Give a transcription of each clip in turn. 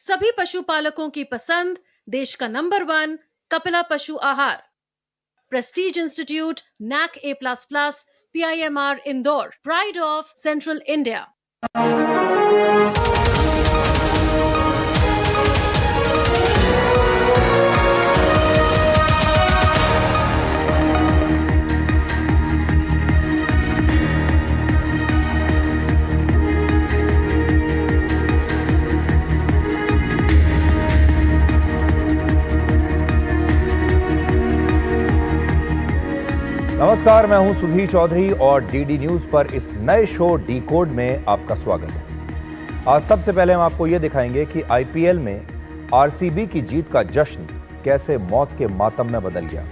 सभी पशुपालकों की पसंद, देश का नंबर 1 कपिला पशु आहार। Prestige institute, NAC A++, PIMR Indore, pride of central India. नमस्कार, मैं हूं सुधीर चौधरी और डीडी न्यूज पर इस नए शो डिकोड में आपका स्वागत है। आज सबसे पहले हम आपको यह दिखाएंगे कि आईपीएल में आरसीबी की जीत का जश्न कैसे मौत के मातम में बदल गया।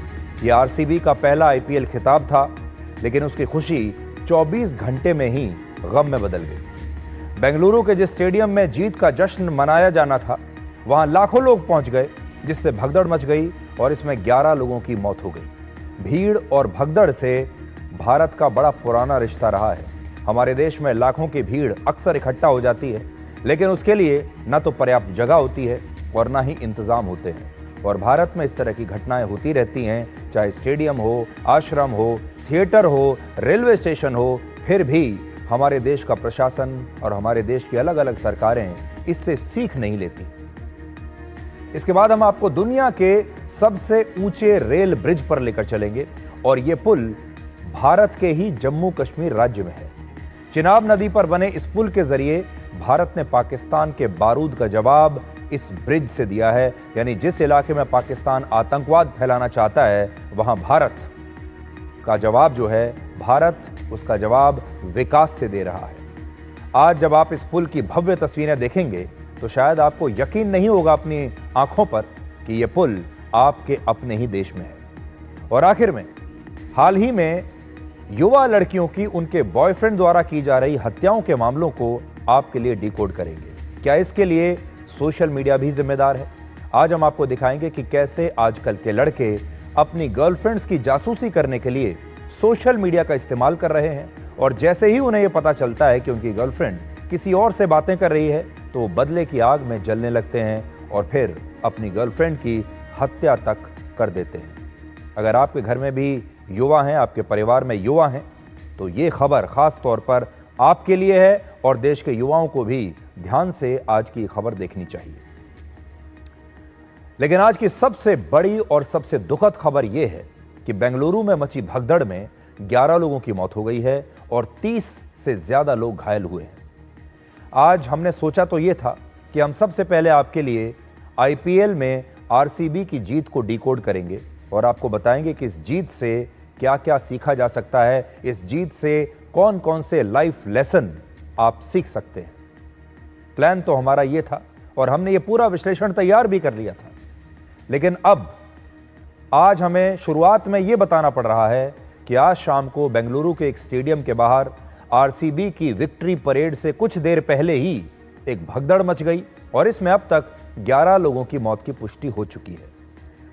यह आरसीबी का पहला आईपीएल खिताब था, लेकिन उसकी खुशी 24 घंटे में ही गम में बदल गई। बेंगलुरु के जिस स्टेडियम में जीत का जश्न मनाया जाना था, वहां लाखों लोग पहुंच गए, जिससे भगदड़ मच गई और इसमें 11 लोगों की मौत हो गई। भीड़ और भगदड़ से भारत का बड़ा पुराना रिश्ता रहा है। हमारे देश में लाखों की भीड़ अक्सर इकट्ठा हो जाती है, लेकिन उसके लिए न तो पर्याप्त जगह होती है और न ही इंतजाम होते हैं। और भारत में इस तरह की घटनाएं होती रहती हैं, चाहे स्टेडियम हो, आश्रम हो, थिएटर हो, रेलवे स्टेशन हो, फिर भी हमारे देश का प्रशासन और हमारे देश की अलग अलग सरकारें इससे सीख नहीं लेती। इसके बाद हम आपको दुनिया के सबसे ऊंचे रेल ब्रिज पर लेकर चलेंगे और यह पुल भारत के ही जम्मू कश्मीर राज्य में है। चिनाब नदी पर बने इस पुल के जरिए भारत ने पाकिस्तान के बारूद का जवाब इस ब्रिज से दिया है। यानी जिस इलाके में पाकिस्तान आतंकवाद फैलाना चाहता है, वहां भारत का जवाब जो है, भारत उसका जवाब विकास से दे रहा है। आज जब आप इस पुल की भव्य तस्वीरें देखेंगे तो शायद आपको यकीन नहीं होगा अपनी आंखों पर कि यह पुल आपके अपने ही देश में है। और आखिर में, हाल ही में युवा लड़कियों की उनके बॉयफ्रेंड द्वारा की जा रही हत्याओं के मामलों को आपके लिए डिकोड करेंगे। क्या इसके लिए सोशल मीडिया भी जिम्मेदार है? आज हम आपको दिखाएंगे कि कैसे आजकल के लड़के अपनी गर्लफ्रेंड्स की जासूसी करने के लिए सोशल मीडिया का इस्तेमाल कर रहे हैं, और जैसे ही उन्हें यह पता चलता है कि उनकी गर्लफ्रेंड किसी और से बातें कर रही है, तो बदले की आग में जलने लगते हैं और फिर अपनी गर्लफ्रेंड की हत्या तक कर देते हैं। अगर आपके घर में भी युवा हैं, आपके परिवार में युवा हैं, तो ये खबर खास तौर पर आपके लिए है और देश के युवाओं को भी ध्यान से आज की खबर देखनी चाहिए। लेकिन आज की सबसे बड़ी और सबसे दुखद खबर यह है कि बेंगलुरु में मची भगदड़ में 11 लोगों की मौत हो गई है और 30 से ज्यादा लोग घायल हुए हैं। आज हमने सोचा तो यह था कि हम सबसे पहले आपके लिए आईपीएल में आरसीबी की जीत को डिकोड करेंगे और आपको बताएंगे कि इस जीत से क्या क्या सीखा जा सकता है, इस जीत से कौन कौन से लाइफ लेसन आप सीख सकते हैं। प्लान तो हमारा यह था और हमने ये पूरा विश्लेषण तैयार भी कर लिया था, लेकिन अब आज हमें शुरुआत में यह बताना पड़ रहा है कि आज शाम को बेंगलुरु के एक स्टेडियम के बाहर आरसीबी की विक्ट्री परेड से कुछ देर पहले ही एक भगदड़ मच गई और इसमें अब तक 11 लोगों की मौत की पुष्टि हो चुकी है।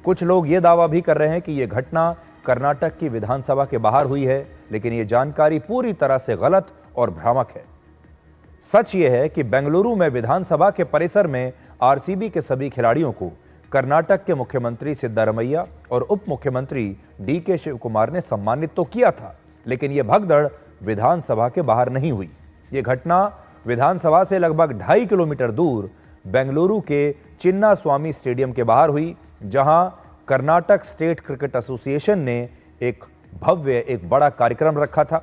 कुछ लोग यह दावा भी कर रहे हैं कि यह घटना कर्नाटक की विधानसभा के बाहर हुई है, लेकिन यह जानकारी पूरी तरह से गलत और भ्रामक है। सच यह है कि बेंगलुरु में विधानसभा के परिसर में आरसीबी के सभी खिलाड़ियों को कर्नाटक के मुख्यमंत्री सिद्धारमैया और उप मुख्यमंत्री डीके शिवकुमार ने सम्मानित तो किया था, लेकिन यह भगदड़ विधानसभा के बाहर नहीं हुई। यह घटना विधानसभा से लगभग 2.5 किलोमीटर दूर बेंगलुरु के चिन्ना स्वामी स्टेडियम के बाहर हुई, जहां कर्नाटक स्टेट क्रिकेट एसोसिएशन ने एक बड़ा कार्यक्रम रखा था,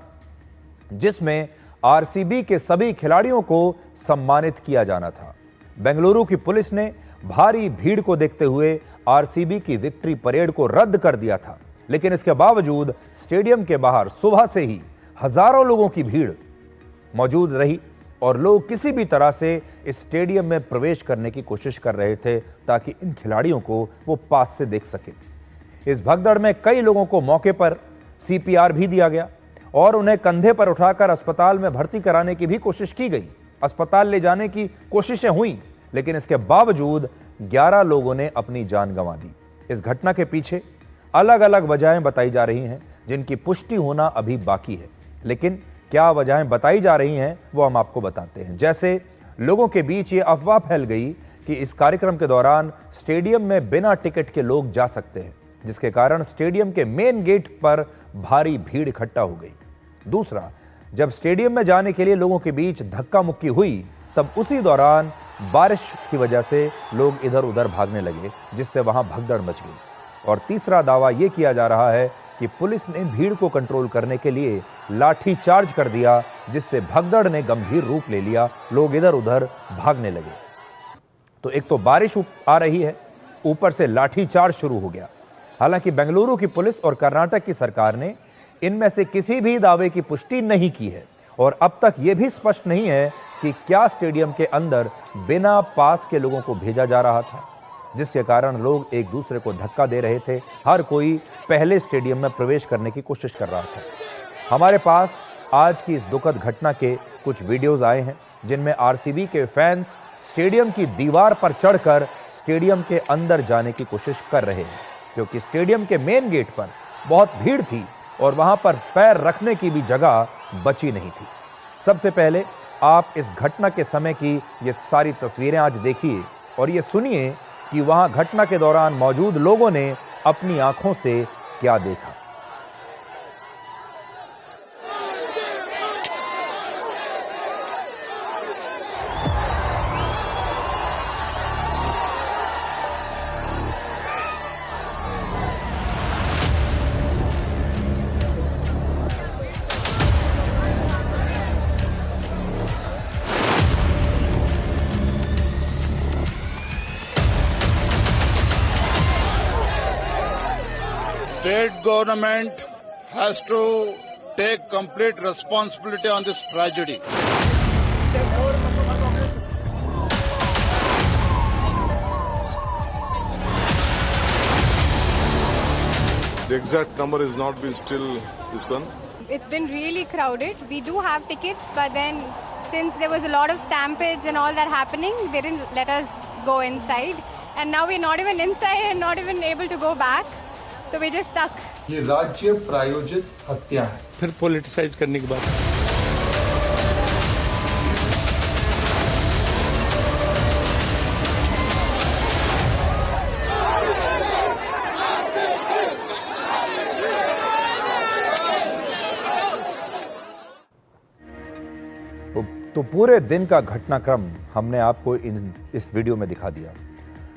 जिसमें आरसीबी के सभी खिलाड़ियों को सम्मानित किया जाना था। बेंगलुरु की पुलिस ने भारी भीड़ को देखते हुए आरसीबी की विक्ट्री परेड को रद्द कर दिया था, लेकिन इसके बावजूद स्टेडियम के बाहर सुबह से ही हजारों लोगों की भीड़ मौजूद रही और लोग किसी भी तरह से इस स्टेडियम में प्रवेश करने की कोशिश कर रहे थे ताकि इन खिलाड़ियों को वो पास से देख सके। इस भगदड़ में कई लोगों को मौके पर सीपीआर भी दिया गया और उन्हें कंधे पर उठाकर अस्पताल में भर्ती कराने की भी कोशिश की गई। अस्पताल ले जाने की कोशिशें हुई, लेकिन इसके बावजूद 11 लोगों ने अपनी जान गंवा दी। इस घटना के पीछे अलग अलग वजहें बताई जा रही हैं, जिनकी पुष्टि होना अभी बाकी है, लेकिन क्या वजहें बताई जा रही हैं वो हम आपको बताते हैं। जैसे लोगों के बीच ये अफवाह फैल गई कि इस कार्यक्रम के दौरान स्टेडियम में बिना टिकट के लोग जा सकते हैं, जिसके कारण स्टेडियम के मेन गेट पर भारी भीड़ इकट्ठा हो गई। दूसरा, जब स्टेडियम में जाने के लिए लोगों के बीच धक्का मुक्की हुई, तब उसी दौरान बारिश की वजह से लोग इधर उधर भागने लगे, जिससे वहां भगदड़ मच गई। और तीसरा दावा यह किया जा रहा है कि पुलिस ने भीड़ को कंट्रोल करने के लिए लाठी चार्ज कर दिया, जिससे भगदड़ ने गंभीर रूप ले लिया, लोग इधर उधर भागने लगे। तो एक तो बारिश आ रही है, ऊपर से लाठी चार्ज शुरू हो गया। हालांकि बेंगलुरु की पुलिस और कर्नाटक की सरकार ने इनमें से किसी भी दावे की पुष्टि नहीं की है और अब तक यह भी स्पष्ट नहीं है कि क्या स्टेडियम के अंदर बिना पास के लोगों को भेजा जा रहा था, जिसके कारण लोग एक दूसरे को धक्का दे रहे थे। हर कोई पहले स्टेडियम में प्रवेश करने की कोशिश कर रहा था। हमारे पास आज की इस दुखद घटना के कुछ वीडियोस आए हैं, जिनमें आरसीबी के फैंस स्टेडियम की दीवार पर चढ़कर स्टेडियम के अंदर जाने की कोशिश कर रहे हैं, क्योंकि स्टेडियम के मेन गेट पर बहुत भीड़ थी और वहां पर पैर रखने की भी जगह बची नहीं थी। सबसे पहले आप इस घटना के समय की ये सारी तस्वीरें आज देखिए और ये सुनिए कि वहां घटना के दौरान मौजूद लोगों ने अपनी आंखों से क्या देखा। State government has to take complete responsibility on this tragedy. The exact number is not been still this one. It's been really crowded. We do have tickets, but then since there was a lot of stampedes and all that happening, they didn't let us go inside. And now we're not even inside and not even able to go back. So we're just stuck. ये राज्य प्रायोजित हत्या है। फिर politicise करने की बात है। तो पूरे दिन का घटनाक्रम हमने आपको इस वीडियो में दिखा दिया।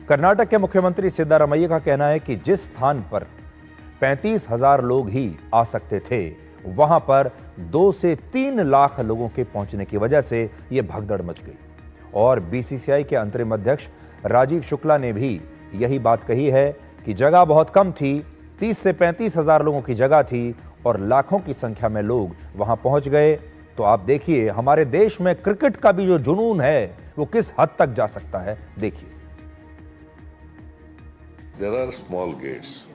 कर्नाटक के मुख्यमंत्री सिद्धारमैया का कहना है कि जिस स्थान पर 35,000 लोग ही आ सकते थे, वहां पर 2 से 3 लाख लोगों के पहुंचने की वजह से यह भगदड़ मच गई। और बीसीसीआई के अंतरिम अध्यक्ष राजीव शुक्ला ने भी यही बात कही है कि जगह बहुत कम थी, 30 से 35,000 लोगों की जगह थी और लाखों की संख्या में लोग वहां पहुंच गए। तो आप देखिए हमारे देश में क्रिकेट का भी जो जुनून है वो किस हद तक जा सकता है, देखिए। There are small gates.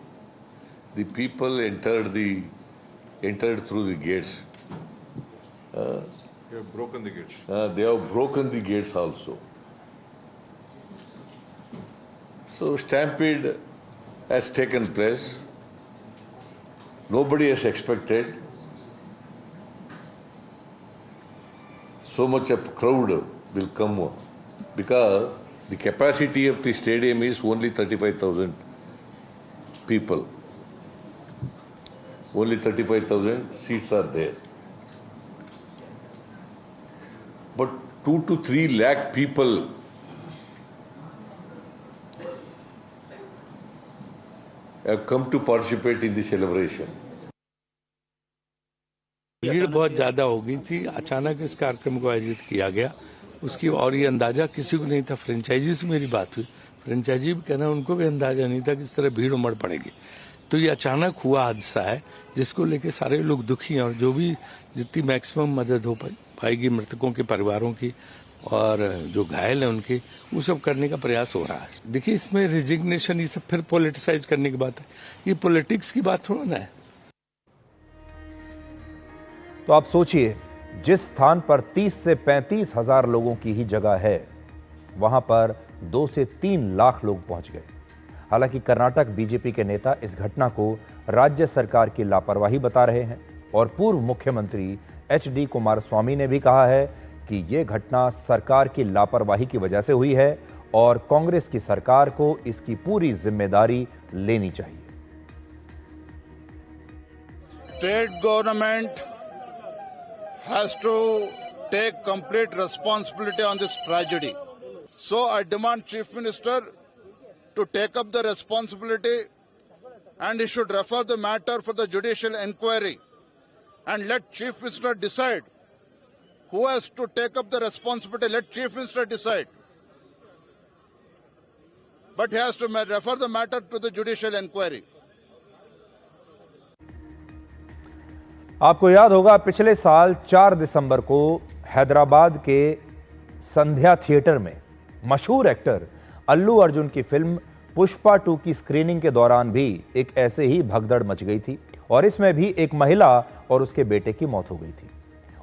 The people entered through the gates. You have broken the gates. They have broken the gates also. So stampede has taken place. Nobody has expected so much of crowd will come, because the capacity of the stadium is only 35,000 people. Only 35,000 seats are there. But 2 to 3 lakh people have come to participate in the celebration. भीड़ बहुत ज्यादा हो गई थी, अचानक इस कार्यक्रम को आयोजित किया गया। उसकी और ये अंदाजा किसी को नहीं था। फ्रेंचाइजी से मेरी बात हुई, फ्रेंचाइजी भी कहना उनको भी अंदाजा नहीं था कि इस तरह भीड़ उमड़ पड़ेगी। तो ये अचानक हुआ हादसा है, जिसको लेके सारे लोग दुखी हैं और जो भी जितनी मैक्सिमम मदद हो पाएगी मृतकों के परिवारों की और जो घायल हैं उनकी, वो सब करने का प्रयास हो रहा है। देखिए इसमें रिजिग्नेशन ये सब फिर पॉलिटिसाइज करने की बात है, ये पॉलिटिक्स की बात थोड़ा ना है। तो आप सोचिए, जिस स्थान पर 30 से 35,000 लोगों की ही जगह है, वहां पर 2 से 3 लाख लोग पहुंच गए। हालांकि कर्नाटक बीजेपी के नेता इस घटना को राज्य सरकार की लापरवाही बता रहे हैं और पूर्व मुख्यमंत्री HD कुमारस्वामी ने भी कहा है कि यह घटना सरकार की लापरवाही की वजह से हुई है और कांग्रेस की सरकार को इसकी पूरी जिम्मेदारी लेनी चाहिए। State government has to take complete responsibility on this tragedy. So I demand Chief Minister to take up the responsibility, and he should refer the matter for the judicial inquiry and let Chief Minister decide who has to take up the responsibility. Let Chief Minister decide. But he has to refer the matter to the judicial inquiry. आपको याद होगा पिछले साल 4 दिसंबर को हैदराबाद के संध्या theatre में मशहूर actor Allu Arjun की फिल्म पुष्पा 2 की स्क्रीनिंग के दौरान भी एक ऐसे ही भगदड़ मच गई थी और इसमें भी एक महिला और उसके बेटे की मौत हो गई थी।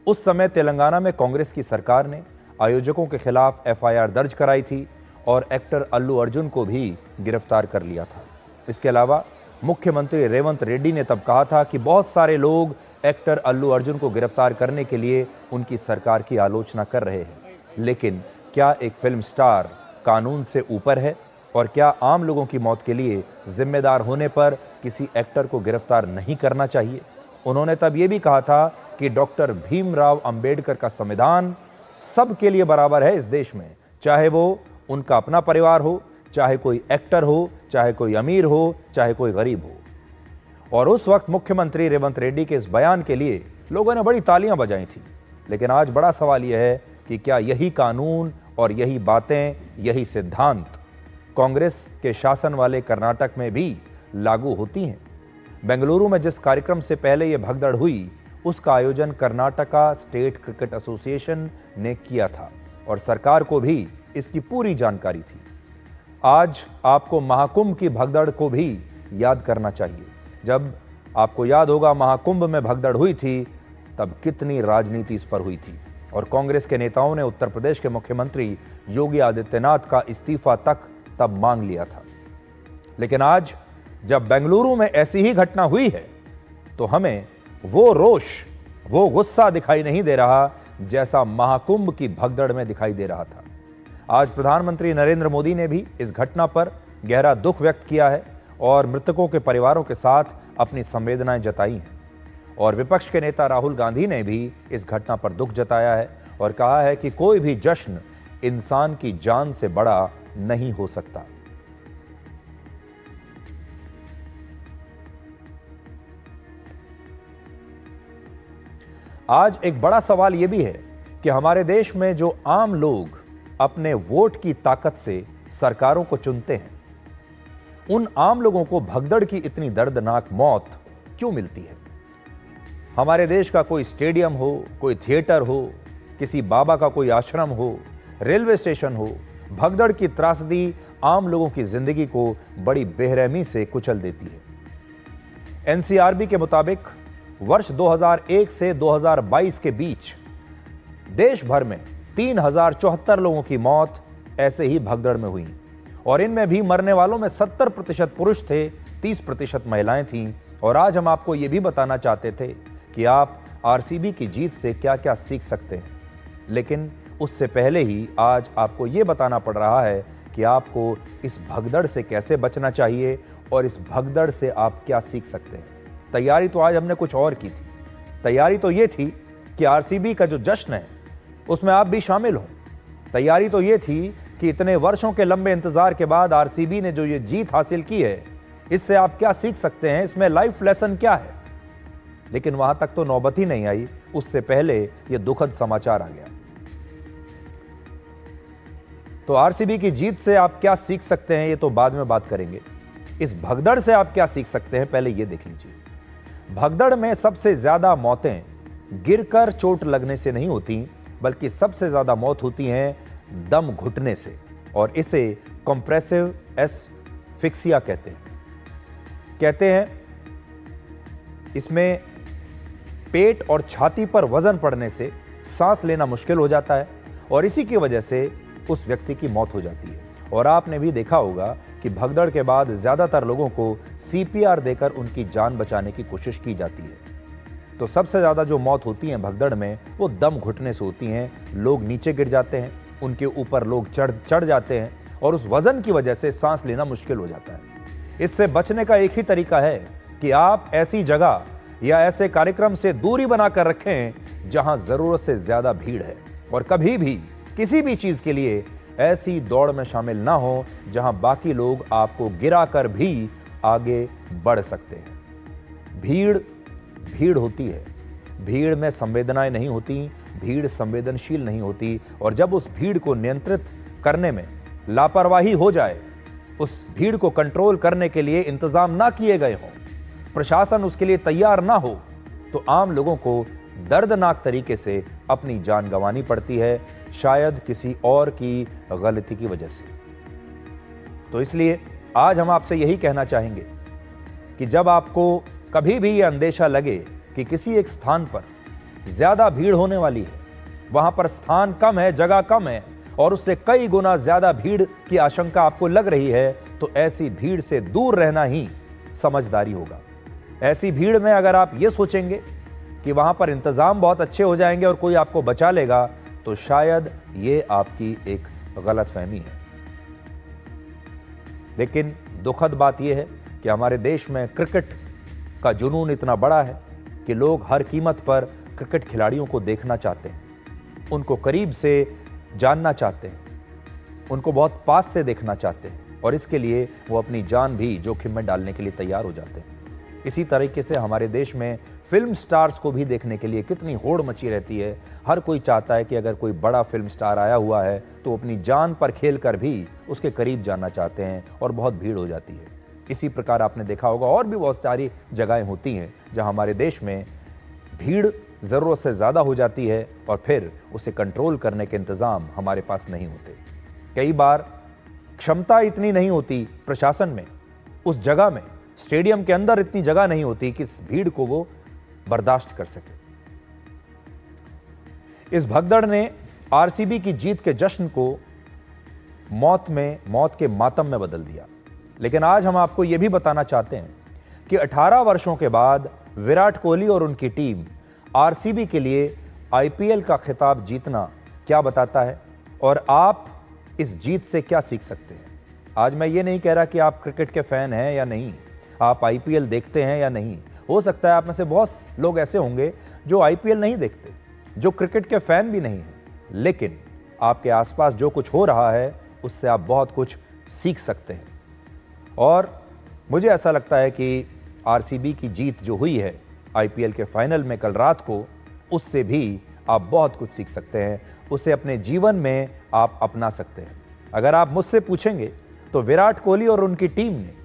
उस समय तेलंगाना में कांग्रेस की सरकार ने आयोजकों के खिलाफ एफआईआर दर्ज कराई थी और एक्टर अल्लू अर्जुन को भी गिरफ्तार कर लिया था। इसके अलावा मुख्यमंत्री रेवंत रेड्डी ने तब कहा था कि बहुत सारे लोग एक्टर अल्लू अर्जुन को गिरफ्तार करने के लिए उनकी सरकार की आलोचना कर रहे हैं, लेकिन क्या एक फिल्म स्टार कानून से ऊपर है और क्या आम लोगों की मौत के लिए जिम्मेदार होने पर किसी एक्टर को गिरफ्तार नहीं करना चाहिए? उन्होंने तब ये भी कहा था कि डॉक्टर भीमराव अंबेडकर का संविधान सबके लिए बराबर है इस देश में, चाहे वो उनका अपना परिवार हो, चाहे कोई एक्टर हो, चाहे कोई अमीर हो, चाहे कोई गरीब हो। और उस वक्त मुख्यमंत्री रेवंत रेड्डी के इस बयान के लिए लोगों ने बड़ी तालियां बजाई थी। लेकिन आज बड़ा सवाल यह है कि क्या यही कानून और यही बातें, यही सिद्धांत कांग्रेस के शासन वाले कर्नाटक में भी लागू होती हैं? बेंगलुरु में जिस कार्यक्रम से पहले यह भगदड़ हुई, उसका आयोजन कर्नाटका स्टेट क्रिकेट एसोसिएशन ने किया था और सरकार को भी इसकी पूरी जानकारी थी। आज आपको महाकुंभ की भगदड़ को भी याद करना चाहिए। जब आपको याद होगा महाकुंभ में भगदड़ हुई थी, तब कितनी राजनीति इस पर हुई थी और कांग्रेस के नेताओं ने उत्तर प्रदेश के मुख्यमंत्री योगी आदित्यनाथ का इस्तीफा तक तब मांग लिया था। लेकिन आज जब बेंगलुरु में ऐसी ही घटना हुई है, तो हमें वो रोष, वो गुस्सा दिखाई नहीं दे रहा जैसा महाकुंभ की भगदड़ में दिखाई दे रहा था। आज प्रधानमंत्री नरेंद्र मोदी ने भी इस घटना पर गहरा दुख व्यक्त किया है और मृतकों के परिवारों के साथ अपनी संवेदनाएं जताई हैं। और विपक्ष के नेता राहुल गांधी ने भी इस घटना पर दुख जताया है और कहा है कि कोई भी जश्न इंसान की जान से बड़ा नहीं हो सकता। आज एक बड़ा सवाल यह भी है कि हमारे देश में जो आम लोग अपने वोट की ताकत से सरकारों को चुनते हैं, उन आम लोगों को भगदड़ की इतनी दर्दनाक मौत क्यों मिलती है? हमारे देश का कोई स्टेडियम हो, कोई थिएटर हो, किसी बाबा का कोई आश्रम हो, रेलवे स्टेशन हो, भगदड़ की त्रासदी आम लोगों की जिंदगी को बड़ी बेरहमी से कुचल देती है। एनसीआरबी के मुताबिक वर्ष 2001 से 2022 के बीच देश भर में 3074 लोगों की मौत ऐसे ही भगदड़ में हुई और इनमें भी मरने वालों में 70% पुरुष थे, 30% महिलाएं थीं। और आज हम आपको यह भी बताना चाहते थे कि आप आरसीबी की जीत से क्या क्या सीख सकते हैं, लेकिन उससे पहले ही आज आपको यह बताना पड़ रहा है कि आपको इस भगदड़ से कैसे बचना चाहिए और इस भगदड़ से आप क्या सीख सकते हैं। तैयारी तो आज हमने कुछ और की थी। तैयारी तो ये थी कि आरसीबी का जो जश्न है उसमें आप भी शामिल हों। तैयारी तो ये थी कि इतने वर्षों के लंबे इंतजार के बाद आरसीबी ने जो ये जीत हासिल की है, इससे आप क्या सीख सकते हैं, इसमें लाइफ लेसन क्या है। लेकिन वहां तक तो नौबत ही नहीं आई, उससे पहले ये दुखद समाचार आ गया। तो आरसीबी की जीत से आप क्या सीख सकते हैं, ये तो बाद में बात करेंगे। इस भगदड़ से आप क्या सीख सकते हैं, पहले ये देख लीजिए। भगदड़ में सबसे ज्यादा मौतें गिरकर चोट लगने से नहीं होती, बल्कि सबसे ज्यादा मौत होती हैं दम घुटने से, और इसे कंप्रेसिव एस्फिक्सिया कहते हैं। इसमें पेट और छाती पर वजन पड़ने से सांस लेना मुश्किल हो जाता है और इसी की वजह से उस व्यक्ति की मौत हो जाती है। और आपने भी देखा होगा कि भगदड़ के बाद ज्यादातर लोगों को सीपीआर देकर उनकी जान बचाने की कोशिश की जाती है। तो सबसे ज्यादा जो मौत होती है भगदड़ में, वो दम घुटने से होती हैं। लोग नीचे गिर जाते हैं, उनके ऊपर लोग चढ़ जाते हैं और उस वजन की वजह से सांस लेना मुश्किल हो जाता है। इससे बचने का एक ही तरीका है कि आप ऐसी जगह या ऐसे कार्यक्रम से दूरी बनाकर रखें जहां जरूरत से ज्यादा भीड़ है, और कभी भी किसी भी चीज के लिए ऐसी दौड़ में शामिल ना हो जहां बाकी लोग आपको गिराकर भी आगे बढ़ सकते हैं। भीड़ होती है, भीड़ में संवेदनाएं नहीं होती, भीड़ संवेदनशील नहीं होती, और जब उस भीड़ को नियंत्रित करने में लापरवाही हो जाए, उस भीड़ को कंट्रोल करने के लिए इंतजाम ना किए गए हों, प्रशासन उसके लिए तैयार ना हो, तो आम लोगों को दर्दनाक तरीके से अपनी जान गंवानी पड़ती है, शायद किसी और की गलती की वजह से। तो इसलिए आज हम आपसे यही कहना चाहेंगे कि जब आपको कभी भी यह अंदेशा लगे कि किसी एक स्थान पर ज्यादा भीड़ होने वाली है, वहां पर स्थान कम है, जगह कम है, और उससे कई गुना ज्यादा भीड़ की आशंका आपको लग रही है, तो ऐसी भीड़ से दूर रहना ही समझदारी होगा। ऐसी भीड़ में अगर आप ये सोचेंगे कि वहां पर इंतजाम बहुत अच्छे हो जाएंगे और कोई आपको बचा लेगा, तो शायद ये आपकी एक गलतफहमी है। लेकिन दुखद बात यह है कि हमारे देश में क्रिकेट का जुनून इतना बड़ा है कि लोग हर कीमत पर क्रिकेट खिलाड़ियों को देखना चाहते हैं, उनको करीब से जानना चाहते हैं, उनको बहुत पास से देखना चाहते हैं, और इसके लिए वो अपनी जान भी जोखिम में डालने के लिए तैयार हो जाते हैं। इसी तरीके से हमारे देश में फिल्म स्टार्स को भी देखने के लिए कितनी होड़ मची रहती है। हर कोई चाहता है कि अगर कोई बड़ा फिल्म स्टार आया हुआ है तो अपनी जान पर खेलकर भी उसके करीब जाना चाहते हैं, और बहुत भीड़ हो जाती है। इसी प्रकार आपने देखा होगा और भी बहुत सारी जगहें होती हैं जहां हमारे देश में भीड़ ज़रूरत से ज़्यादा हो जाती है, और फिर उसे कंट्रोल करने के इंतज़ाम हमारे पास नहीं होते। कई बार क्षमता इतनी नहीं होती प्रशासन में, उस जगह में, स्टेडियम के अंदर इतनी जगह नहीं होती कि इस भीड़ को वो बर्दाश्त कर सके। इस भगदड़ ने आरसीबी की जीत के जश्न को मौत के मातम में बदल दिया। लेकिन आज हम आपको यह भी बताना चाहते हैं कि 18 वर्षों के बाद विराट कोहली और उनकी टीम आरसीबी के लिए आईपीएल का खिताब जीतना क्या बताता है, और आप इस जीत से क्या सीख सकते हैं। आज मैं ये नहीं कह रहा कि आप क्रिकेट के फैन हैं या नहीं, आप आईपीएल देखते हैं या नहीं। हो सकता है आप में से बहुत लोग ऐसे होंगे जो आईपीएल नहीं देखते, जो क्रिकेट के फैन भी नहीं हैं, लेकिन आपके आसपास जो कुछ हो रहा है उससे आप बहुत कुछ सीख सकते हैं। और मुझे ऐसा लगता है कि आरसीबी की जीत जो हुई है आईपीएल के फाइनल में कल रात को, उससे भी आप बहुत कुछ सीख सकते हैं, उसे अपने जीवन में आप अपना सकते हैं। अगर आप मुझसे पूछेंगे तो विराट कोहली और उनकी टीम ने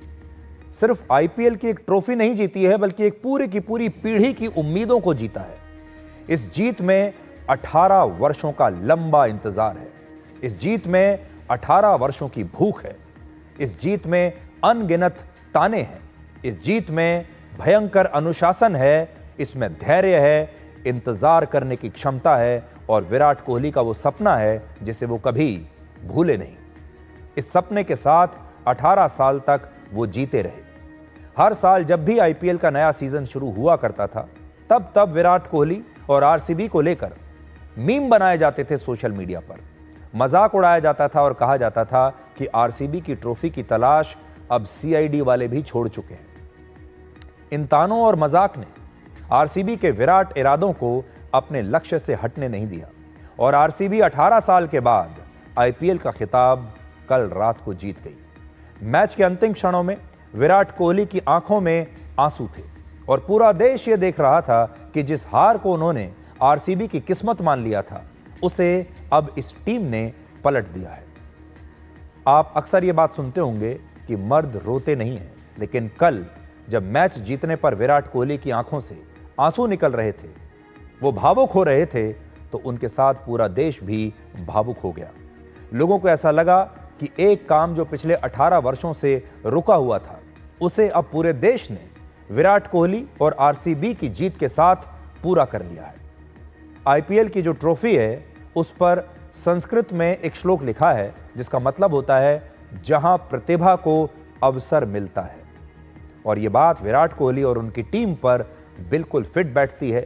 सिर्फ आईपीएल की एक ट्रॉफी नहीं जीती है, बल्कि एक पूरी की पूरी पीढ़ी की उम्मीदों को जीता है। इस जीत में 18 वर्षों का लंबा इंतजार है, इस जीत में 18 वर्षों की भूख है, इस जीत में अनगिनत ताने हैं, इस जीत में भयंकर अनुशासन है, इसमें धैर्य है, इंतजार करने की क्षमता है, और विराट कोहली का वो सपना है जिसे वो कभी भूले नहीं। इस सपने के साथ 18 साल तक वो जीते रहे। हर साल जब भी आईपीएल का नया सीजन शुरू हुआ करता था, तब विराट कोहली और आरसीबी को लेकर मीम बनाए जाते थे सोशल मीडिया पर, मजाक उड़ाया जाता था और कहा जाता था कि आरसीबी की ट्रॉफी की तलाश अब सीआईडी वाले भी छोड़ चुके हैं। इन तानों और मजाक ने आरसीबी के विराट इरादों को अपने लक्ष्य से हटने नहीं दिया, और आरसीबी 18 साल के बाद आईपीएल का खिताब कल रात को जीत गई। मैच के अंतिम क्षणों में विराट कोहली की आंखों में आंसू थे, और पूरा देश यह देख रहा था कि जिस हार को उन्होंने आरसीबी की किस्मत मान लिया था, उसे अब इस टीम ने पलट दिया है। आप अक्सर ये बात सुनते होंगे कि मर्द रोते नहीं हैं, लेकिन कल जब मैच जीतने पर विराट कोहली की आंखों से आंसू निकल रहे थे, वो भावुक हो रहे थे, तो उनके साथ पूरा देश भी भावुक हो गया। लोगों को ऐसा लगा कि एक काम जो पिछले 18 वर्षों से रुका हुआ था, उसे अब पूरे देश ने विराट कोहली और आरसीबी की जीत के साथ पूरा कर लिया है। आईपीएल की जो ट्रॉफी है, उस पर संस्कृत में एक श्लोक लिखा है जिसका मतलब होता है जहां प्रतिभा को अवसर मिलता है, और ये बात विराट कोहली और उनकी टीम पर बिल्कुल फिट बैठती है।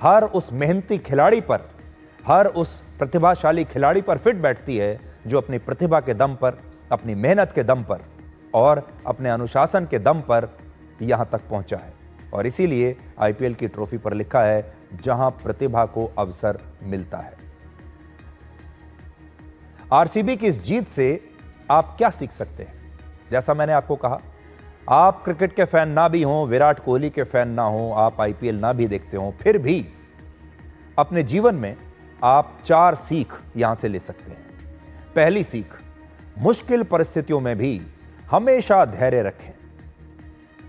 हर उस मेहनती खिलाड़ी पर, हर उस प्रतिभाशाली खिलाड़ी पर फिट बैठती है जो अपनी प्रतिभा के दम पर अपनी मेहनत के दम पर और अपने अनुशासन के दम पर यहां तक पहुंचा है। और इसीलिए आईपीएल की ट्रॉफी पर लिखा है, जहां प्रतिभा को अवसर मिलता है। आरसीबी की इस जीत से आप क्या सीख सकते हैं? जैसा मैंने आपको कहा, आप क्रिकेट के फैन ना भी हों, विराट कोहली के फैन ना हों, आप आईपीएल ना भी देखते हों, फिर भी अपने जीवन में आप 4 सीख यहां से ले सकते हैं। पहली सीख, मुश्किल परिस्थितियों में भी हमेशा धैर्य रखें।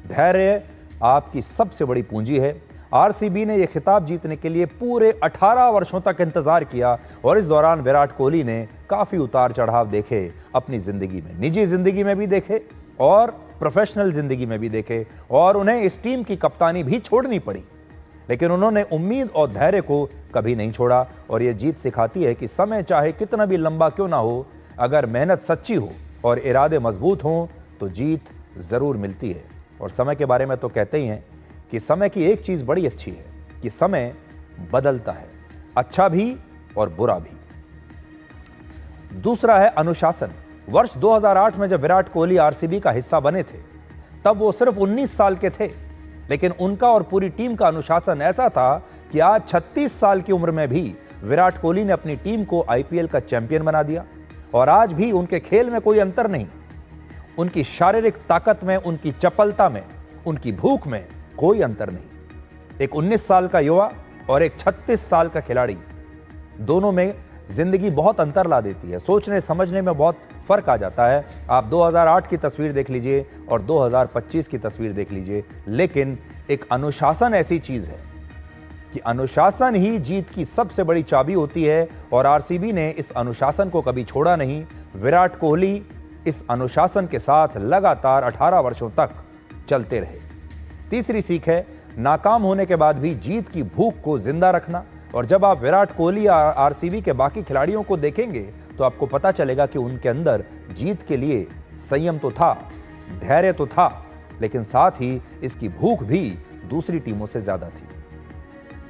धैर्य आपकी सबसे बड़ी पूंजी है। आरसीबी ने यह खिताब जीतने के लिए पूरे 18 वर्षों तक इंतजार किया और इस दौरान विराट कोहली ने काफी उतार चढ़ाव देखे अपनी जिंदगी में, निजी जिंदगी में भी देखे और प्रोफेशनल जिंदगी में भी देखे, और उन्हें इस टीम की कप्तानी भी छोड़नी पड़ी, लेकिन उन्होंने उम्मीद और धैर्य को कभी नहीं छोड़ा। और यह जीत सिखाती है कि समय चाहे कितना भी लंबा क्यों ना हो, अगर मेहनत सच्ची हो और इरादे मजबूत हों तो जीत जरूर मिलती है। और समय के बारे में तो कहते ही हैं कि समय की एक चीज बड़ी अच्छी है कि समय बदलता है, अच्छा भी और बुरा भी। दूसरा है अनुशासन। वर्ष 2008 में जब विराट कोहली आरसीबी का हिस्सा बने थे, तब वो सिर्फ 19 साल के थे, लेकिन उनका और पूरी टीम का अनुशासन ऐसा था कि आज 36 साल की उम्र में भी विराट कोहली ने अपनी टीम को आईपीएल का चैंपियन बना दिया। और आज भी उनके खेल में कोई अंतर नहीं, उनकी शारीरिक ताकत में, उनकी चपलता में, उनकी भूख में कोई अंतर नहीं। एक 19 साल का युवा और एक 36 साल का खिलाड़ी, दोनों में जिंदगी बहुत अंतर ला देती है, सोचने समझने में बहुत फर्क आ जाता है। आप 2008 की तस्वीर देख लीजिए और 2025 की तस्वीर देख लीजिए, लेकिन एक अनुशासन ऐसी चीज है कि अनुशासन ही जीत की सबसे बड़ी चाबी होती है और आरसीबी ने इस अनुशासन को कभी छोड़ा नहीं। विराट कोहली इस अनुशासन के साथ लगातार 18 वर्षों तक चलते रहे। तीसरी सीख है, नाकाम होने के बाद भी जीत की भूख को जिंदा रखना। और जब आप विराट कोहली या आरसीबी के बाकी खिलाड़ियों को देखेंगे तो आपको पता चलेगा कि उनके अंदर जीत के लिए संयम तो था, धैर्य तो था, लेकिन साथ ही इसकी भूख भी दूसरी टीमों से ज्यादा थी।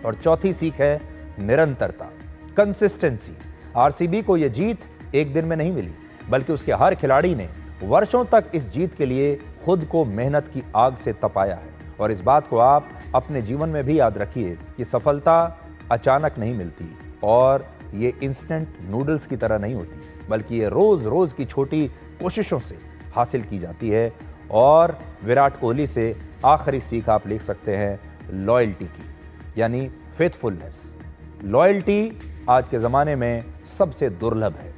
और चौथी सीख है निरंतरता, कंसिस्टेंसी। आरसीबी को यह जीत एक दिन में नहीं मिली, बल्कि उसके हर खिलाड़ी ने वर्षों तक इस जीत के लिए खुद को मेहनत की आग से तपाया है। और इस बात को आप अपने जीवन में भी याद रखिए कि सफलता अचानक नहीं मिलती और ये इंस्टेंट नूडल्स की तरह नहीं होती, बल्कि ये रोज रोज की छोटी कोशिशों से हासिल की जाती है। और विराट कोहली से आखिरी सीख आप लिख सकते हैं लॉयल्टी की, यानी फेथफुलनेस। लॉयल्टी आज के जमाने में सबसे दुर्लभ है।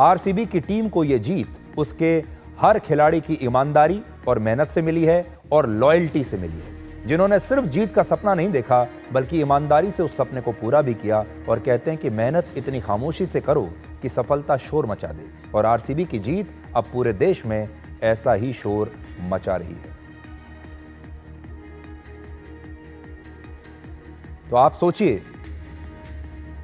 आरसीबी की टीम को यह जीत उसके हर खिलाड़ी की ईमानदारी और मेहनत से मिली है और लॉयल्टी से मिली है, जिन्होंने सिर्फ जीत का सपना नहीं देखा बल्कि ईमानदारी से उस सपने को पूरा भी किया। और कहते हैं कि मेहनत इतनी खामोशी से करो कि सफलता शोर मचा दे। और आरसीबी की जीत अब पूरे देश में ऐसा ही शोर मचा रही है। तो आप सोचिए,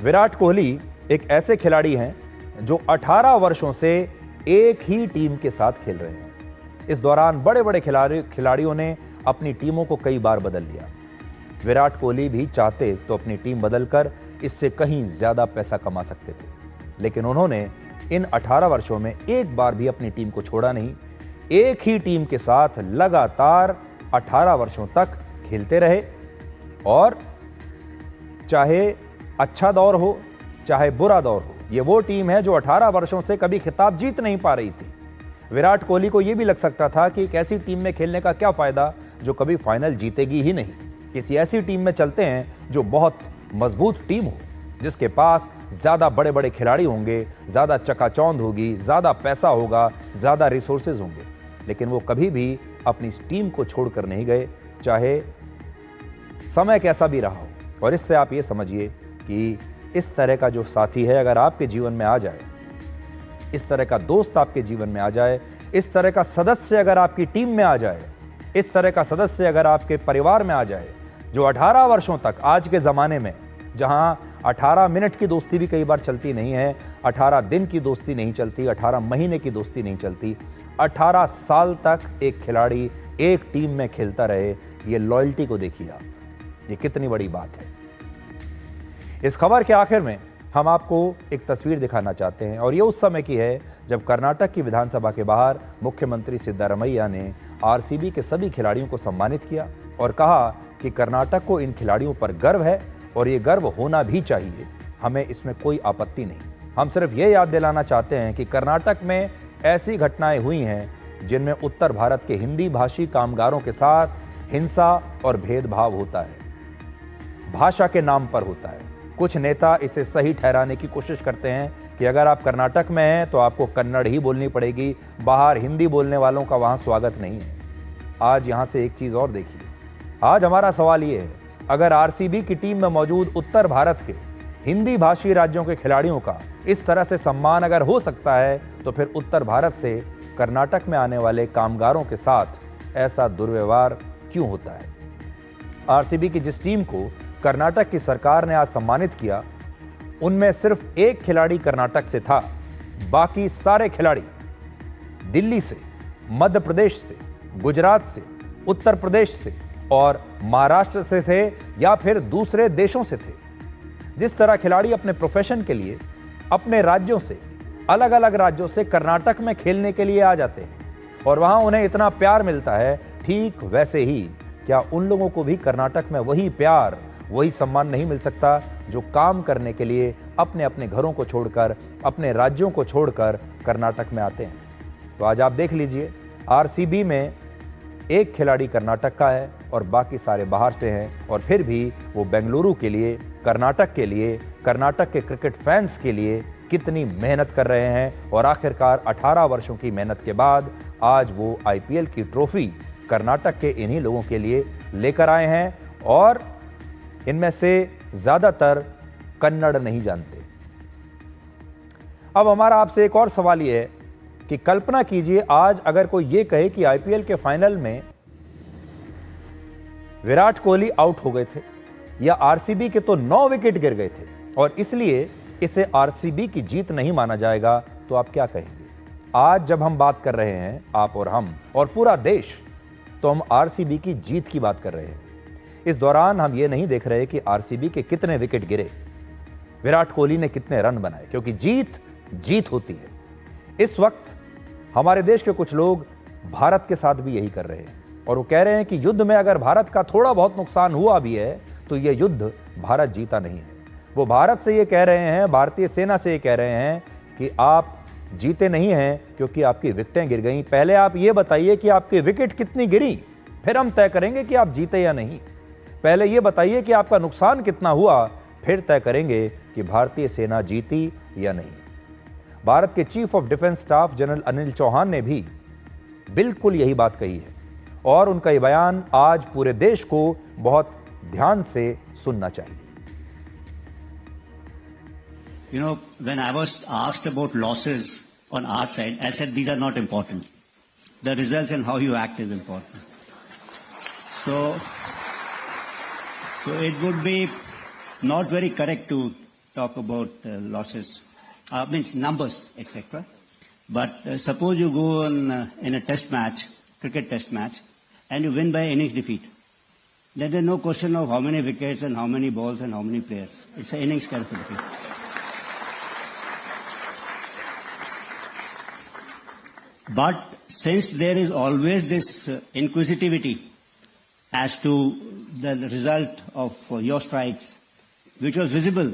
विराट कोहली एक ऐसे खिलाड़ी हैं जो 18 वर्षों से एक ही टीम के साथ खेल रहे हैं। इस दौरान बड़े बड़े खिलाड़ियों ने अपनी टीमों को कई बार बदल लिया। विराट कोहली भी चाहते तो अपनी टीम बदलकर इससे कहीं ज्यादा पैसा कमा सकते थे, लेकिन उन्होंने इन 18 वर्षों में एक बार भी अपनी टीम को छोड़ा नहीं। एक ही टीम के साथ लगातार 18 वर्षों तक खेलते रहे। और चाहे अच्छा दौर हो चाहे बुरा दौर हो, ये वो टीम है जो 18 वर्षों से कभी खिताब जीत नहीं पा रही थी। विराट कोहली को यह भी लग सकता था कि एक ऐसी टीम में खेलने का क्या फायदा जो कभी फाइनल जीतेगी ही नहीं। किसी ऐसी टीम में चलते हैं जो बहुत मजबूत टीम हो, जिसके पास ज्यादा बड़े बड़े खिलाड़ी होंगे, ज्यादा चकाचौंध होगी, ज्यादा पैसा होगा, ज्यादा रिसोर्सेज होंगे। लेकिन वो कभी भी अपनी इस टीम को छोड़कर नहीं गए, चाहे समय कैसा भी रहा हो। और इससे आप ये समझिए कि इस तरह का जो साथी है अगर आपके जीवन में आ जाए, इस तरह का दोस्त आपके जीवन में आ जाए, इस तरह का सदस्य अगर आपकी टीम में आ जाए, इस तरह का सदस्य अगर आपके परिवार में आ जाए, जो 18 वर्षों तक, आज के ज़माने में जहां 18 मिनट की दोस्ती भी कई बार चलती नहीं है, 18 दिन की दोस्ती नहीं चलती, 18 महीने की दोस्ती नहीं चलती, 18 साल तक एक खिलाड़ी एक टीम में खेलता रहे, ये लॉयल्टी को देखिए आप, ये कितनी बड़ी बात है। इस खबर के आखिर में हम आपको एक तस्वीर दिखाना चाहते हैं और ये उस समय की है जब कर्नाटक की विधानसभा के बाहर मुख्यमंत्री सिद्धारमैया ने आरसीबी के सभी खिलाड़ियों को सम्मानित किया और कहा कि कर्नाटक को इन खिलाड़ियों पर गर्व है और ये गर्व होना भी चाहिए, हमें इसमें कोई आपत्ति नहीं। हम सिर्फ ये याद दिलाना चाहते हैं कि कर्नाटक में ऐसी घटनाएं हुई हैं जिनमें उत्तर भारत के हिंदी भाषी कामगारों के साथ हिंसा और भेदभाव होता है, भाषा के नाम पर होता है। कुछ नेता इसे सही ठहराने की कोशिश करते हैं कि अगर आप कर्नाटक में हैं तो आपको कन्नड़ ही बोलनी पड़ेगी, बाहर हिंदी बोलने वालों का वहां स्वागत नहीं है। आज यहां से एक चीज और देखिए, आज हमारा सवाल ये है, अगर आरसीबी की टीम में मौजूद उत्तर भारत के हिंदी भाषी राज्यों के खिलाड़ियों का इस तरह से सम्मान अगर हो सकता है तो फिर उत्तर भारत से कर्नाटक में आने वाले कामगारों के साथ ऐसा दुर्व्यवहार क्यों होता है। आरसीबी की जिस टीम को कर्नाटक की सरकार ने आज सम्मानित किया, उनमें सिर्फ एक खिलाड़ी कर्नाटक से था, बाकी सारे खिलाड़ी दिल्ली से, मध्य प्रदेश से, गुजरात से, उत्तर प्रदेश से और महाराष्ट्र से थे या फिर दूसरे देशों से थे। जिस तरह खिलाड़ी अपने प्रोफेशन के लिए अपने राज्यों से, अलग अलग राज्यों से कर्नाटक में खेलने के लिए आ जाते हैं और वहां उन्हें इतना प्यार मिलता है, ठीक वैसे ही क्या उन लोगों को भी कर्नाटक में वही प्यार, वही सम्मान नहीं मिल सकता जो काम करने के लिए अपने अपने घरों को छोड़कर, अपने राज्यों को छोड़कर कर्नाटक में आते हैं। तो आज आप देख लीजिए, आरसीबी में एक खिलाड़ी कर्नाटक का है और बाकी सारे बाहर से हैं और फिर भी वो बेंगलुरु के लिए, कर्नाटक के लिए, कर्नाटक के क्रिकेट फैंस के लिए कितनी मेहनत कर रहे हैं और आखिरकार 18 वर्षों की मेहनत के बाद आज वो आईपीएल की ट्रॉफी कर्नाटक के इन्हीं लोगों के लिए लेकर आए हैं और इनमें से ज्यादातर कन्नड़ नहीं जानते। अब हमारा आपसे एक और सवाल यह है कि कल्पना कीजिए, आज अगर कोई यह कहे कि आईपीएल के फाइनल में विराट कोहली आउट हो गए थे या आरसीबी के तो 9 विकेट गिर गए थे और इसलिए इसे आरसीबी की जीत नहीं माना जाएगा, तो आप क्या कहेंगे? आज जब हम बात कर रहे हैं, आप और हम और पूरा देश, तो हम आरसीबी की जीत की बात कर रहे हैं। इस दौरान हम ये नहीं देख रहे कि आरसीबी के कितने विकेट गिरे, विराट कोहली ने कितने रन बनाए, क्योंकि जीत जीत होती है। इस वक्त हमारे देश के कुछ लोग भारत के साथ भी यही कर रहे हैं और वो कह रहे हैं कि युद्ध में अगर भारत का थोड़ा बहुत नुकसान हुआ भी है तो यह युद्ध भारत जीता नहीं है। वो भारत से ये कह रहे हैं, भारतीय सेना से ये कह रहे हैं कि आप जीते नहीं हैं क्योंकि आपकी विकेटें गिर गई। पहले आप ये बताइए कि आपकी विकेट कितनी गिरी, फिर हम तय करेंगे कि आप जीते या नहीं। पहले ये बताइए कि आपका नुकसान कितना हुआ, फिर तय करेंगे कि भारतीय सेना जीती या नहीं। भारत के chief of defence staff general Anil Chauhan ने भी बिल्कुल यही बात कही है और उनका ये बयान आज पूरे देश को बहुत ध्यान से सुनना चाहिए। You know, when I was asked about losses on our side, I said these are not important. The results and how you act is important. So it would be not very correct to talk about losses, means numbers, etc. But suppose you go on in a test match, cricket test match, and you win by innings defeat. Then there's no question of how many wickets and how many balls and how many players. It's an innings kind of defeat. But since there is always this inquisitivity as to the result of your strikes, which was visible.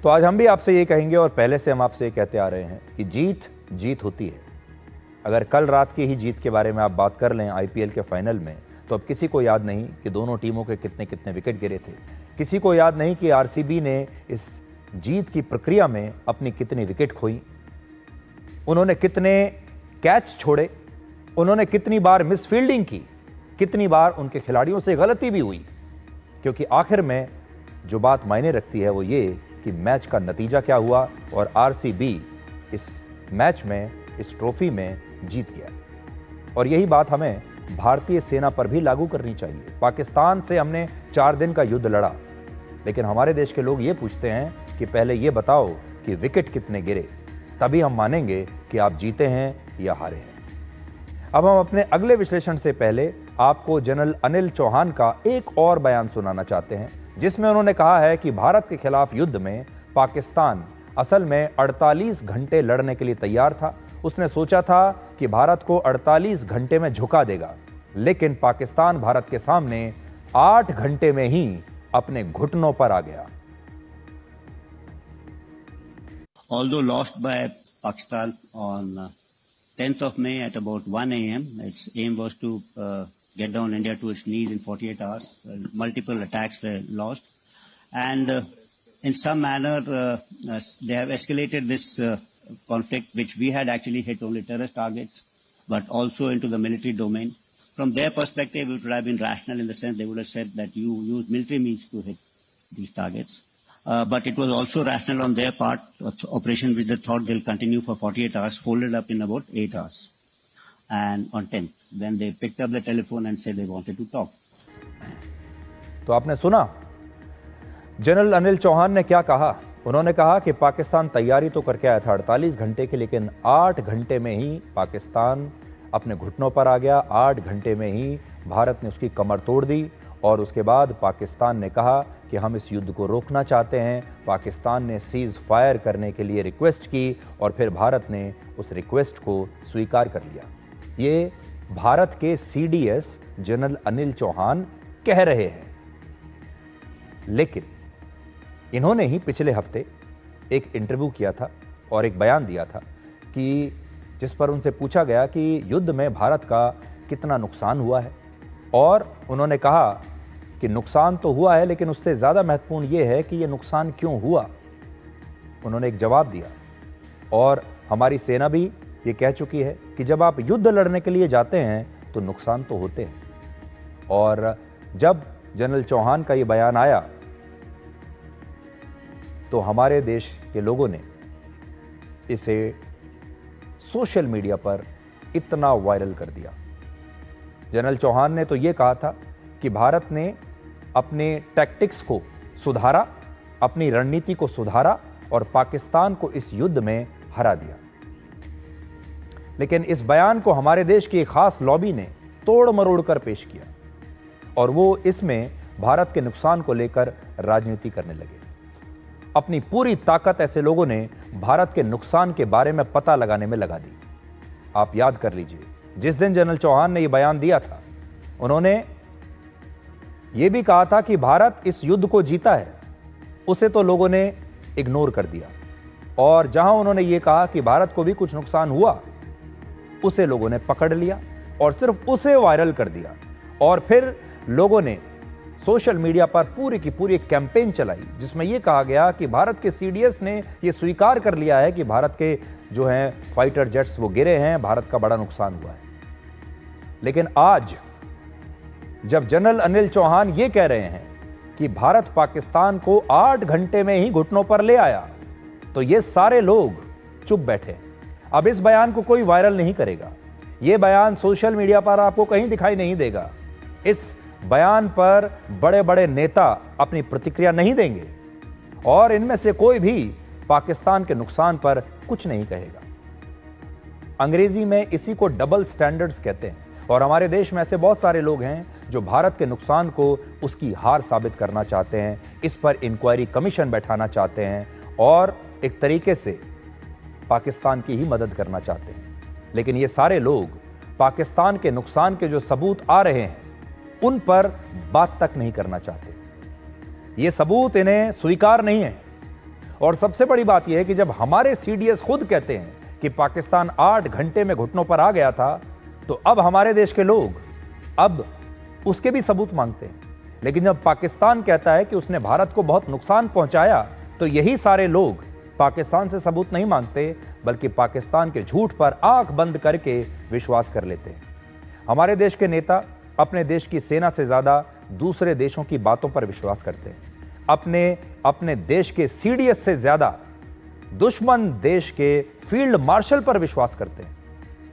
तो आज हम भी आपसे ये कहेंगे और पहले से हम आपसे ये कहते आ रहे हैं कि जीत जीत होती है। अगर कल रात की ही जीत के बारे में आप बात कर लें आईपीएल के फाइनल में, तो अब किसी को याद नहीं कि दोनों टीमों के कितने कितने विकेट गिरे थे। किसी को याद नहीं कि आरसीबी ने इस जीत की प्रक्रिया में अपनी कितनी विकेट खोई, उन्होंने कितने कैच छोड़े, उन्होंने कितनी बार मिसफील्डिंग की, कितनी बार उनके खिलाड़ियों से गलती भी हुई। क्योंकि आखिर में जो बात मायने रखती है वो ये कि मैच का नतीजा क्या हुआ और आरसीबी इस मैच में, इस ट्रॉफी में जीत गया। और यही बात हमें भारतीय सेना पर भी लागू करनी चाहिए। पाकिस्तान से हमने 4 दिन का युद्ध लड़ा, लेकिन हमारे देश के लोग ये पूछते हैं कि पहले ये बताओ कि विकेट कितने गिरे, तभी हम मानेंगे कि आप जीते हैं या हारे हैं। अब हम अपने अगले विश्लेषण से पहले आपको जनरल अनिल चौहान का एक और बयान सुनाना चाहते हैं, जिसमें उन्होंने कहा है कि भारत के खिलाफ युद्ध में पाकिस्तान असल में 48 घंटे लड़ने के लिए तैयार था। उसने सोचा था कि भारत को 48 घंटे में झुका देगा, लेकिन पाकिस्तान भारत के सामने 8 घंटे में ही अपने घुटनों पर आ गया। Although lost by Pakistan on 10th of May at about 1 a.m., its aim was to get down India to its knees in 48 hours. Multiple attacks were lost. And in some manner, they have escalated this conflict, which we had actually hit only terrorist targets, but also into the military domain. From their perspective, it would have been rational in the sense they would have said that you use military means to hit these targets. But it was also rational on their part, operation which they thought they'll continue for 48 hours, folded up in about 8 hours. And on 10th, then they picked up the telephone and said they wanted to talk. तो आपने सुना general Anil Chauhan ने क्या कहा। उन्होंने कहा कि पाकिस्तान तैयारी तो करके आया था 48 घंटे की, लेकिन 8 घंटे में ही पाकिस्तान अपने घुटनों पर आ गया। 8 घंटे में ही भारत ने उसकी कमर तोड़ दी और उसके बाद पाकिस्तान ने कहा कि हम इस युद्ध को रोकना चाहते हैं। पाकिस्तान ने सीज फायर करने के लिए रिक्वेस्ट की और फिर भारत ने उस रिक्वेस्ट को स्वीकार कर लिया। ये भारत के सीडीएस जनरल अनिल चौहान कह रहे हैं, लेकिन इन्होंने ही पिछले हफ्ते एक इंटरव्यू किया था और एक बयान दिया था कि जिस पर उनसे पूछा गया कि युद्ध में भारत का कितना नुकसान हुआ है, और उन्होंने कहा कि नुकसान तो हुआ है, लेकिन उससे ज़्यादा महत्वपूर्ण ये है कि ये नुकसान क्यों हुआ। उन्होंने एक जवाब दिया और हमारी सेना भी ये कह चुकी है कि जब आप युद्ध लड़ने के लिए जाते हैं तो नुकसान तो होते हैं। और जब जनरल चौहान का ये बयान आया तो हमारे देश के लोगों ने इसे सोशल मीडिया पर इतना वायरल कर दिया। जनरल चौहान ने तो ये कहा था कि भारत ने अपने टैक्टिक्स को सुधारा, अपनी रणनीति को सुधारा और पाकिस्तान को इस युद्ध में हरा दिया। लेकिन इस बयान को हमारे देश की एक खास लॉबी ने तोड़ मरोड़ कर पेश किया और वो इसमें भारत के नुकसान को लेकर राजनीति करने लगे। अपनी पूरी ताकत ऐसे लोगों ने भारत के नुकसान के बारे में पता लगाने में लगा दी। आप याद कर लीजिए, जिस दिन जनरल चौहान ने यह बयान दिया था, उन्होंने यह भी कहा था कि भारत इस युद्ध को जीता है। उसे तो लोगों ने इग्नोर कर दिया, और जहां उन्होंने यह कहा कि भारत को भी कुछ नुकसान हुआ, उसे लोगों ने पकड़ लिया और सिर्फ उसे वायरल कर दिया। और फिर लोगों ने सोशल मीडिया पर पूरी की पूरी कैंपेन चलाई जिसमें यह कहा गया कि भारत के सीडीएस ने यह स्वीकार कर लिया है कि भारत के जो हैं फाइटर जेट्स वो गिरे हैं, भारत का बड़ा नुकसान हुआ है। लेकिन आज जब जनरल अनिल चौहान ये कह रहे हैं कि भारत पाकिस्तान को 8 घंटे में ही घुटनों पर ले आया, तो ये सारे लोग चुप बैठे। अब इस बयान को कोई वायरल नहीं करेगा, यह बयान सोशल मीडिया पर आपको कहीं दिखाई नहीं देगा। इस बयान पर बड़े बड़े नेता अपनी प्रतिक्रिया नहीं देंगे और इनमें से कोई भी पाकिस्तान के नुकसान पर कुछ नहीं कहेगा। अंग्रेजी में इसी को डबल स्टैंडर्ड्स कहते हैं, और हमारे देश में ऐसे बहुत सारे लोग हैं जो भारत के नुकसान को उसकी हार साबित करना चाहते हैं, इस पर इंक्वायरी कमीशन बैठाना चाहते हैं और एक तरीके से पाकिस्तान की ही मदद करना चाहते हैं। लेकिन ये सारे लोग पाकिस्तान के नुकसान के जो सबूत आ रहे हैं उन पर बात तक नहीं करना चाहते। ये सबूत इन्हें स्वीकार नहीं है। और सबसे बड़ी बात यह है कि जब हमारे सीडीएस खुद कहते हैं कि पाकिस्तान 8 घंटे में घुटनों पर आ गया था, तो अब हमारे देश के लोग अब उसके भी सबूत मांगते हैं। लेकिन जब पाकिस्तान कहता है कि उसने भारत को बहुत नुकसान पहुंचाया, तो यही सारे लोग पाकिस्तान से सबूत नहीं मांगते, बल्कि पाकिस्तान के झूठ पर आंख बंद करके विश्वास कर लेते हैं। हमारे देश के नेता अपने देश की सेना से ज्यादा दूसरे देशों की बातों पर विश्वास करते हैं। अपने देश के सीडीएस से ज्यादा दुश्मन देश के फील्ड मार्शल पर विश्वास करते हैं।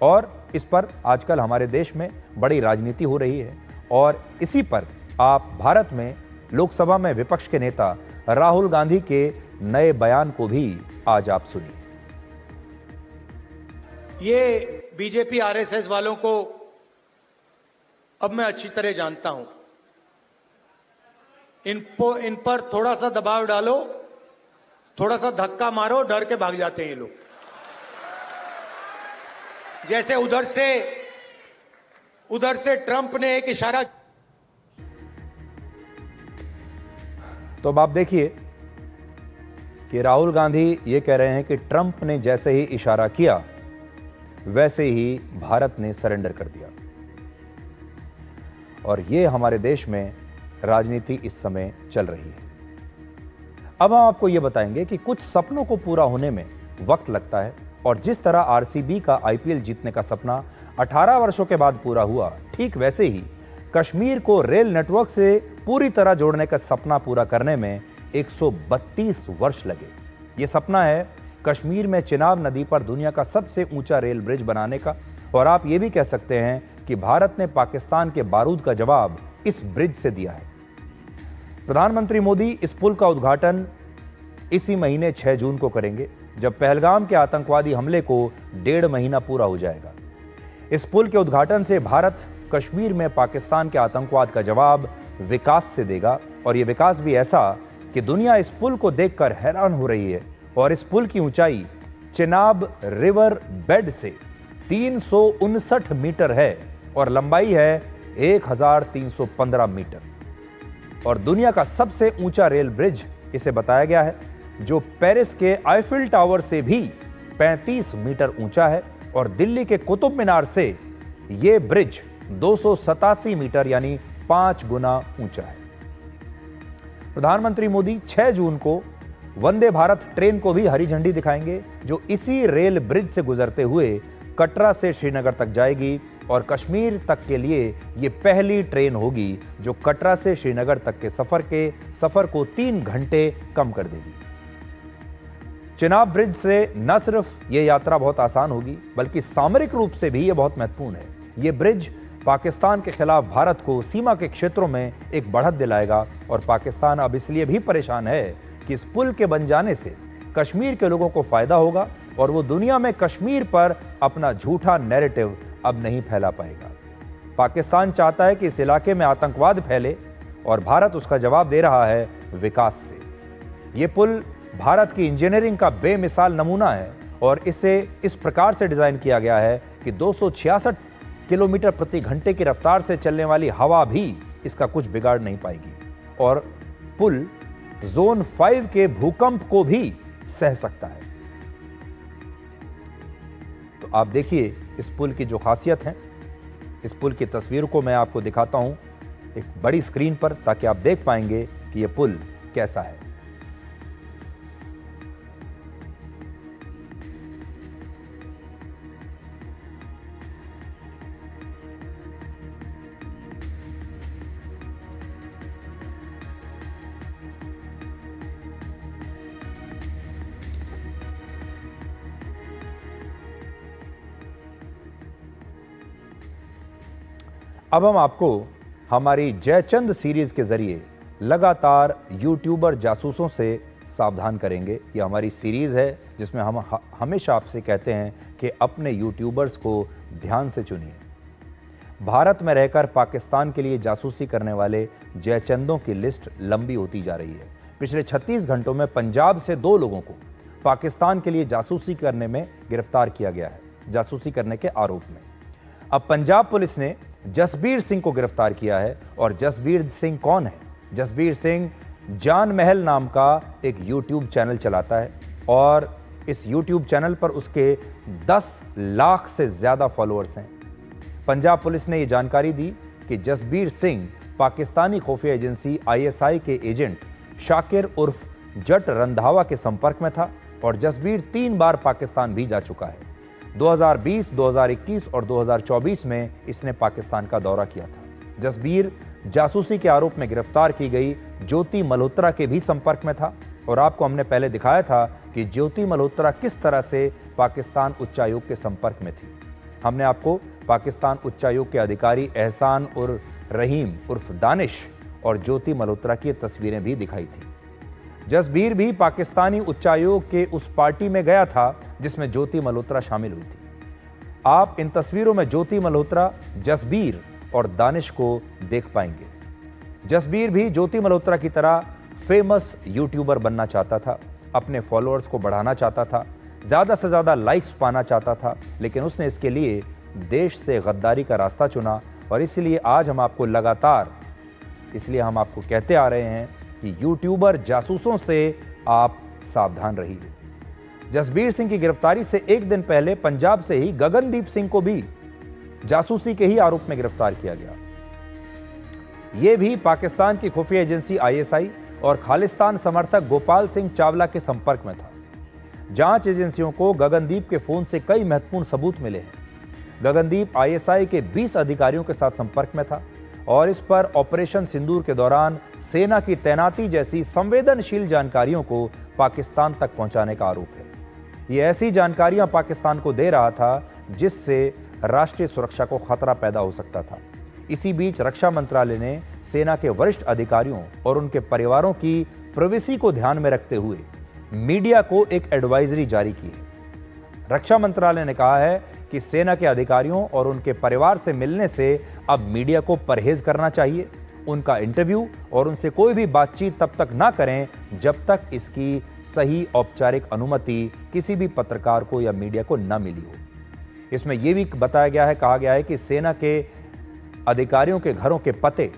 और इस पर आजकल हमारे देश में बड़ी राजनीति हो रही है, और इसी पर आप भारत में लोकसभा में विपक्ष के नेता राहुल गांधी के नए बयान को भी आज आप सुनिए। ये बीजेपी आरएसएस वालों को अब मैं अच्छी तरह जानता हूं। इन पर थोड़ा सा दबाव डालो, थोड़ा सा धक्का मारो, डर के भाग जाते हैं ये लोग। जैसे उधर से ट्रंप ने एक इशारा। तो अब आप देखिए कि राहुल गांधी ये कह रहे हैं कि ट्रंप ने जैसे ही इशारा किया वैसे ही भारत ने सरेंडर कर दिया। और ये हमारे देश में राजनीति इस समय चल रही है। अब हम आपको ये बताएंगे कि कुछ सपनों को पूरा होने में वक्त लगता है, और जिस तरह आरसीबी का आईपीएल जीतने का सपना 18 वर्षों के बाद पूरा हुआ, ठीक वैसे ही कश्मीर को रेल नेटवर्क से पूरी तरह जोड़ने का सपना पूरा करने में 132 वर्ष लगे। ये सपना है कश्मीर में चिनाब नदी पर दुनिया का सबसे ऊंचा रेल ब्रिज बनाने का, और आप ये भी कह सकते हैं कि भारत ने पाकिस्तान के बारूद का जवाब इस ब्रिज से दिया है। प्रधानमंत्री मोदी इस पुल का उद्घाटन इसी महीने 6 जून को करेंगे, जब पहलगाम के आतंकवादी हमले को 1.5 महीना पूरा हो जाएगा। इस पुल के उद्घाटन से भारत कश्मीर में पाकिस्तान के आतंकवाद का जवाब विकास से देगा, और यह विकास भी ऐसा कि दुनिया इस पुल को देखकर हैरान हो रही है। और इस पुल की ऊंचाई चिनाब रिवर बेड से 359 मीटर है और लंबाई है 1315 मीटर, और दुनिया का सबसे ऊंचा रेल ब्रिज इसे बताया गया है, जो पेरिस के आईफिल टावर से भी 35 मीटर ऊंचा है, और दिल्ली के कुतुब मीनार से यह ब्रिज 287 मीटर यानी 5 गुना ऊंचा है। प्रधानमंत्री मोदी 6 जून को वंदे भारत ट्रेन को भी हरी झंडी दिखाएंगे, जो इसी रेल ब्रिज से गुजरते हुए कटरा से श्रीनगर तक जाएगी, और कश्मीर तक के लिए यह पहली ट्रेन होगी जो कटरा से श्रीनगर तक के सफर को 3 घंटे कम कर देगी। चिनाब ब्रिज से न सिर्फ यह यात्रा बहुत आसान होगी, बल्कि सामरिक रूप से भी यह बहुत महत्वपूर्ण है। यह ब्रिज पाकिस्तान के खिलाफ भारत को सीमा के क्षेत्रों में एक बढ़त दिलाएगा, और पाकिस्तान अब इसलिए भी परेशान है कि इस पुल के बन जाने से कश्मीर के लोगों को फायदा होगा, और वो दुनिया में कश्मीर पर अपना झूठा नैरेटिव अब नहीं फैला पाएगा। पाकिस्तान चाहता है कि इस इलाके में आतंकवाद फैले, और भारत उसका जवाब दे रहा है विकास से। यह पुल भारत की इंजीनियरिंग का बेमिसाल नमूना है, और इसे इस प्रकार से डिजाइन किया गया है कि 266 किलोमीटर प्रति घंटे की रफ्तार से चलने वाली हवा भी इसका कुछ बिगाड़ नहीं पाएगी, और पुल जोन 5 के भूकंप को भी सह सकता है। तो आप देखिए इस पुल की जो खासियत है। इस पुल की तस्वीर को मैं आपको दिखाता हूं एक बड़ी स्क्रीन पर, ताकि आप देख पाएंगे कि यह पुल कैसा है। अब हम आपको हमारी जयचंद सीरीज के जरिए लगातार यूट्यूबर जासूसों से सावधान करेंगे। ये हमारी सीरीज है जिसमें हम हमेशा आपसे कहते हैं कि अपने यूट्यूबर्स को ध्यान से चुनिए। भारत में रहकर पाकिस्तान के लिए जासूसी करने वाले जयचंदों की लिस्ट लंबी होती जा रही है। पिछले 36 घंटों में पंजाब से 2 लोगों को पाकिस्तान के लिए जासूसी करने में गिरफ्तार किया गया है, जासूसी करने के आरोप में। अब पंजाब पुलिस ने जसबीर सिंह को गिरफ्तार किया है। और जसबीर सिंह कौन है? जसबीर सिंह जान महल नाम का एक यूट्यूब चैनल चलाता है, और इस यूट्यूब चैनल पर उसके 10 लाख से ज्यादा फॉलोअर्स हैं। पंजाब पुलिस ने यह जानकारी दी कि जसबीर सिंह पाकिस्तानी खुफिया एजेंसी ISI के एजेंट शाकिर उर्फ जट रंधावा के संपर्क में था, और जसबीर 3 बार पाकिस्तान भी जा चुका है। 2020, 2021 और 2024 में इसने पाकिस्तान का दौरा किया था। जसबीर जासूसी के आरोप में गिरफ्तार की गई ज्योति मल्होत्रा के भी संपर्क में था, और आपको हमने पहले दिखाया था कि ज्योति मल्होत्रा किस तरह से पाकिस्तान उच्चायोग के संपर्क में थी। हमने आपको पाकिस्तान उच्चायोग के अधिकारी एहसान उर्फ रहीम उर्फ दानिश और ज्योति मल्होत्रा की तस्वीरें भी दिखाई थी। जसबीर भी पाकिस्तानी उच्चायोग के उस पार्टी में गया था जिसमें ज्योति मल्होत्रा शामिल हुई थी। आप इन तस्वीरों में ज्योति मल्होत्रा, जसबीर और दानिश को देख पाएंगे। जसबीर भी ज्योति मल्होत्रा की तरह फेमस यूट्यूबर बनना चाहता था, अपने फॉलोअर्स को बढ़ाना चाहता था, ज्यादा से ज्यादा लाइक्स पाना चाहता था, लेकिन उसने इसके लिए देश से गद्दारी का रास्ता चुना। और इसलिए आज हम आपको कहते आ रहे हैं कि यूट्यूबर जासूसों से आप सावधान रहिए। जसबीर सिंह की गिरफ्तारी से एक दिन पहले पंजाब से ही गगनदीप सिंह को भी जासूसी के ही आरोप में गिरफ्तार किया गया। यह भी पाकिस्तान की खुफिया एजेंसी ISI और खालिस्तान समर्थक गोपाल सिंह चावला के संपर्क में था। जांच एजेंसियों को गगनदीप के फोन से कई महत्वपूर्ण सबूत मिले हैं। गगनदीप ISI के 20 अधिकारियों के साथ संपर्क में था और इस पर ऑपरेशन सिंदूर के दौरान सेना की तैनाती जैसी संवेदनशील जानकारियों को पाकिस्तान तक पहुंचाने का आरोप है। ये ऐसी जानकारियां पाकिस्तान को दे रहा था जिससे राष्ट्रीय सुरक्षा को खतरा पैदा हो सकता था। इसी बीच रक्षा मंत्रालय ने सेना के वरिष्ठ अधिकारियों और उनके परिवारों की प्राइवेसी को ध्यान में रखते हुए मीडिया को एक एडवाइजरी जारी की है। रक्षा मंत्रालय ने कहा है कि सेना के अधिकारियों और उनके परिवार से मिलने से अब मीडिया को परहेज करना चाहिए। उनका इंटरव्यू और उनसे कोई भी बातचीत तब तक ना करें जब तक इसकी सही औपचारिक अनुमति किसी भी पत्रकार को या मीडिया को न मिली हो। इसमें यह भी कहा गया है कि सेना के अधिकारियों के घरों के पते,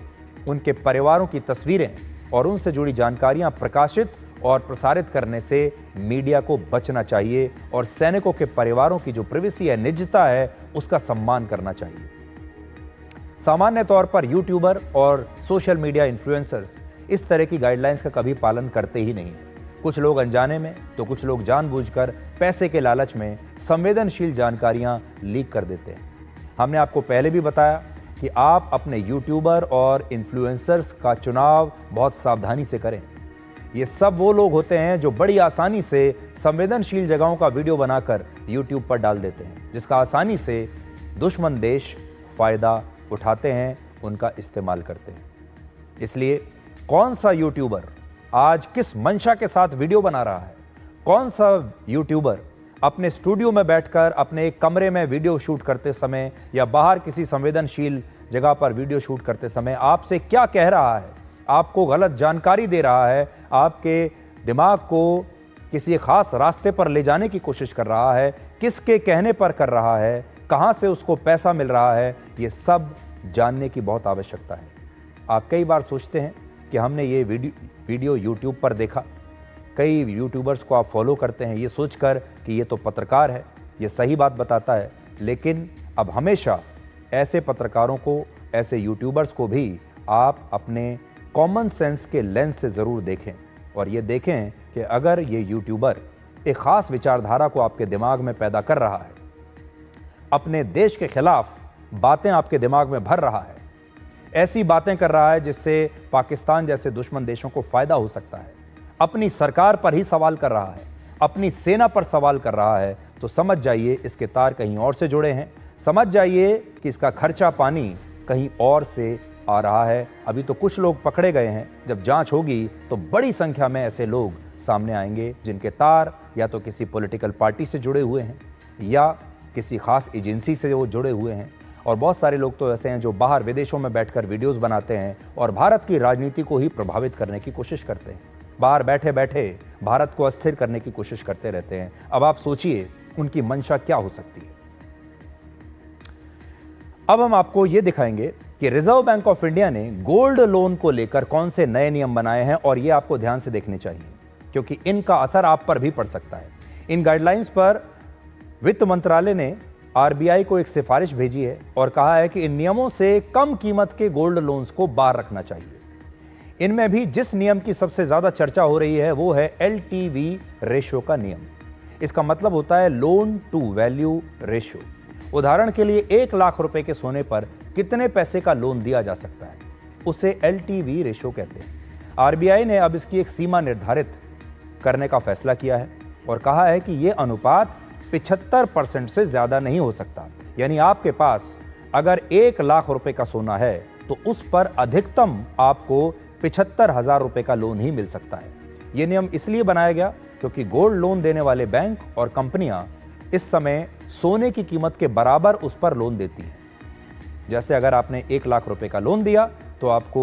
उनके परिवारों की तस्वीरें और उनसे जुड़ी जानकारियां प्रकाशित और प्रसारित करने से मीडिया को बचना चाहिए और सैनिकों के परिवारों की जो प्राइवेसी है, निजता है, उसका सम्मान करना चाहिए। सामान्य तौर पर यूट्यूबर और सोशल मीडिया इन्फ्लुएंसर्स इस तरह की गाइडलाइंस का कभी पालन करते ही नहीं। कुछ लोग अनजाने में तो कुछ लोग जानबूझकर पैसे के लालच में संवेदनशील जानकारियां लीक कर देते हैं। हमने आपको पहले भी बताया कि आप अपने यूट्यूबर और इन्फ्लुएंसर्स का चुनाव बहुत सावधानी से करें। ये सब वो लोग होते हैं जो बड़ी आसानी से संवेदनशील जगहों का वीडियो बनाकर यूट्यूब पर डाल देते हैं, जिसका आसानी से दुश्मन देश फायदा उठाते हैं, उनका इस्तेमाल करते हैं। इसलिए कौन सा यूट्यूबर आज किस मंशा के साथ वीडियो बना रहा है, कौन सा यूट्यूबर अपने स्टूडियो में बैठकर अपने एक कमरे में वीडियो शूट करते समय या बाहर किसी संवेदनशील जगह पर वीडियो शूट करते समय आपसे क्या कह रहा है, आपको गलत जानकारी दे रहा है, आपके दिमाग को किसी खास रास्ते पर ले जाने की कोशिश कर रहा है, किसके कहने पर कर रहा है, कहां से उसको पैसा मिल रहा है, ये सब जानने की बहुत आवश्यकता है। आप कई बार सोचते हैं कि हमने ये वीडियो यूट्यूब पर देखा। कई यूट्यूबर्स को आप फॉलो करते हैं ये सोचकर कि ये तो पत्रकार है, ये सही बात बताता है, लेकिन अब हमेशा ऐसे पत्रकारों को, ऐसे यूट्यूबर्स को भी आप अपने कॉमन सेंस के लेंस से ज़रूर देखें और ये देखें कि अगर ये यूट्यूबर एक ख़ास विचारधारा को आपके दिमाग में पैदा कर रहा है, अपने देश के खिलाफ बातें आपके दिमाग में भर रहा है, ऐसी बातें कर रहा है जिससे पाकिस्तान जैसे दुश्मन देशों को फ़ायदा हो सकता है, अपनी सरकार पर ही सवाल कर रहा है, अपनी सेना पर सवाल कर रहा है, तो समझ जाइए इसके तार कहीं और से जुड़े हैं। समझ जाइए कि इसका खर्चा पानी कहीं और से आ रहा है। अभी तो कुछ लोग पकड़े गए हैं, जब जांच होगी तो बड़ी संख्या में ऐसे लोग सामने आएंगे जिनके तार या तो किसी पॉलिटिकल पार्टी से जुड़े हुए हैं या किसी खास एजेंसी से वो जुड़े हुए हैं। और बहुत सारे लोग तो ऐसे हैं जो बाहर विदेशों में बैठकर वीडियोस बनाते हैं और भारत की राजनीति को ही प्रभावित करने की कोशिश करते हैं, बाहर बैठे बैठे भारत को अस्थिर करने की कोशिश करते रहते हैं। अब आप सोचिए उनकी मंशा क्या हो सकती है। अब हम आपको ये दिखाएंगे कि रिजर्व बैंक ऑफ इंडिया ने गोल्ड लोन को लेकर कौन से नए नियम बनाए हैं और ये आपको ध्यान से देखने चाहिए क्योंकि इनका असर आप पर भी पड़ सकता है। इन गाइडलाइंस पर वित्त मंत्रालय ने आरबीआई को एक सिफारिश भेजी है और कहा है कि इन नियमों से कम कीमत के गोल्ड लोन्स को बाहर रखना चाहिए। इनमें भी जिस नियम की सबसे ज्यादा चर्चा हो रही है वो है LTV रेशो का नियम। इसका मतलब होता है लोन टू वैल्यू रेशो। उदाहरण के लिए 1 लाख रुपए के सोने पर कितने पैसे का लोन दिया जा सकता है, उसे LTV रेशो कहते हैं। आरबीआई ने अब इसकी एक सीमा निर्धारित करने का फैसला किया है और कहा है कि यह अनुपात 75% से ज्यादा नहीं हो सकता। यानी आपके पास अगर 1 लाख रुपए का सोना है तो उस पर अधिकतम आपको 75,000 रुपए का लोन ही मिल सकता है। यह नियम इसलिए बनाया गया क्योंकि गोल्ड लोन देने वाले बैंक और कंपनियां इस समय सोने की कीमत के बराबर उस पर लोन देती है। जैसे अगर आपने 1 लाख रुपए का लोन दिया तो आपको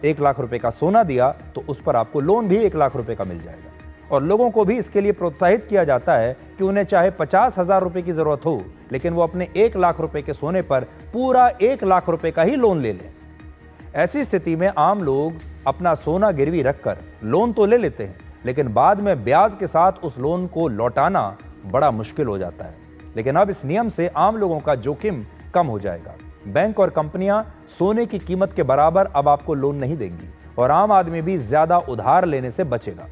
1 लाख रुपए का सोना दिया तो उस पर आपको लोन भी 1 लाख रुपए का मिल जाएगा। और लोगों को भी इसके लिए प्रोत्साहित किया जाता है कि उन्हें चाहे 50,000 रुपए की जरूरत हो, लेकिन वो अपने 1 लाख रुपए के सोने पर पूरा 1 लाख रुपए का ही लोन ले लें। ऐसी स्थिति में आम लोग अपना सोना गिरवी रखकर लोन तो ले लेते हैं, लेकिन बाद में ब्याज के साथ उस लोन को लौटाना बड़ा मुश्किल हो जाता है। लेकिन अब इस नियम से आम लोगों का जोखिम कम हो जाएगा। बैंक और कंपनियां सोने की कीमत के बराबर अब आपको लोन नहीं देंगी और आम आदमी भी ज्यादा उधार लेने से बचेगा।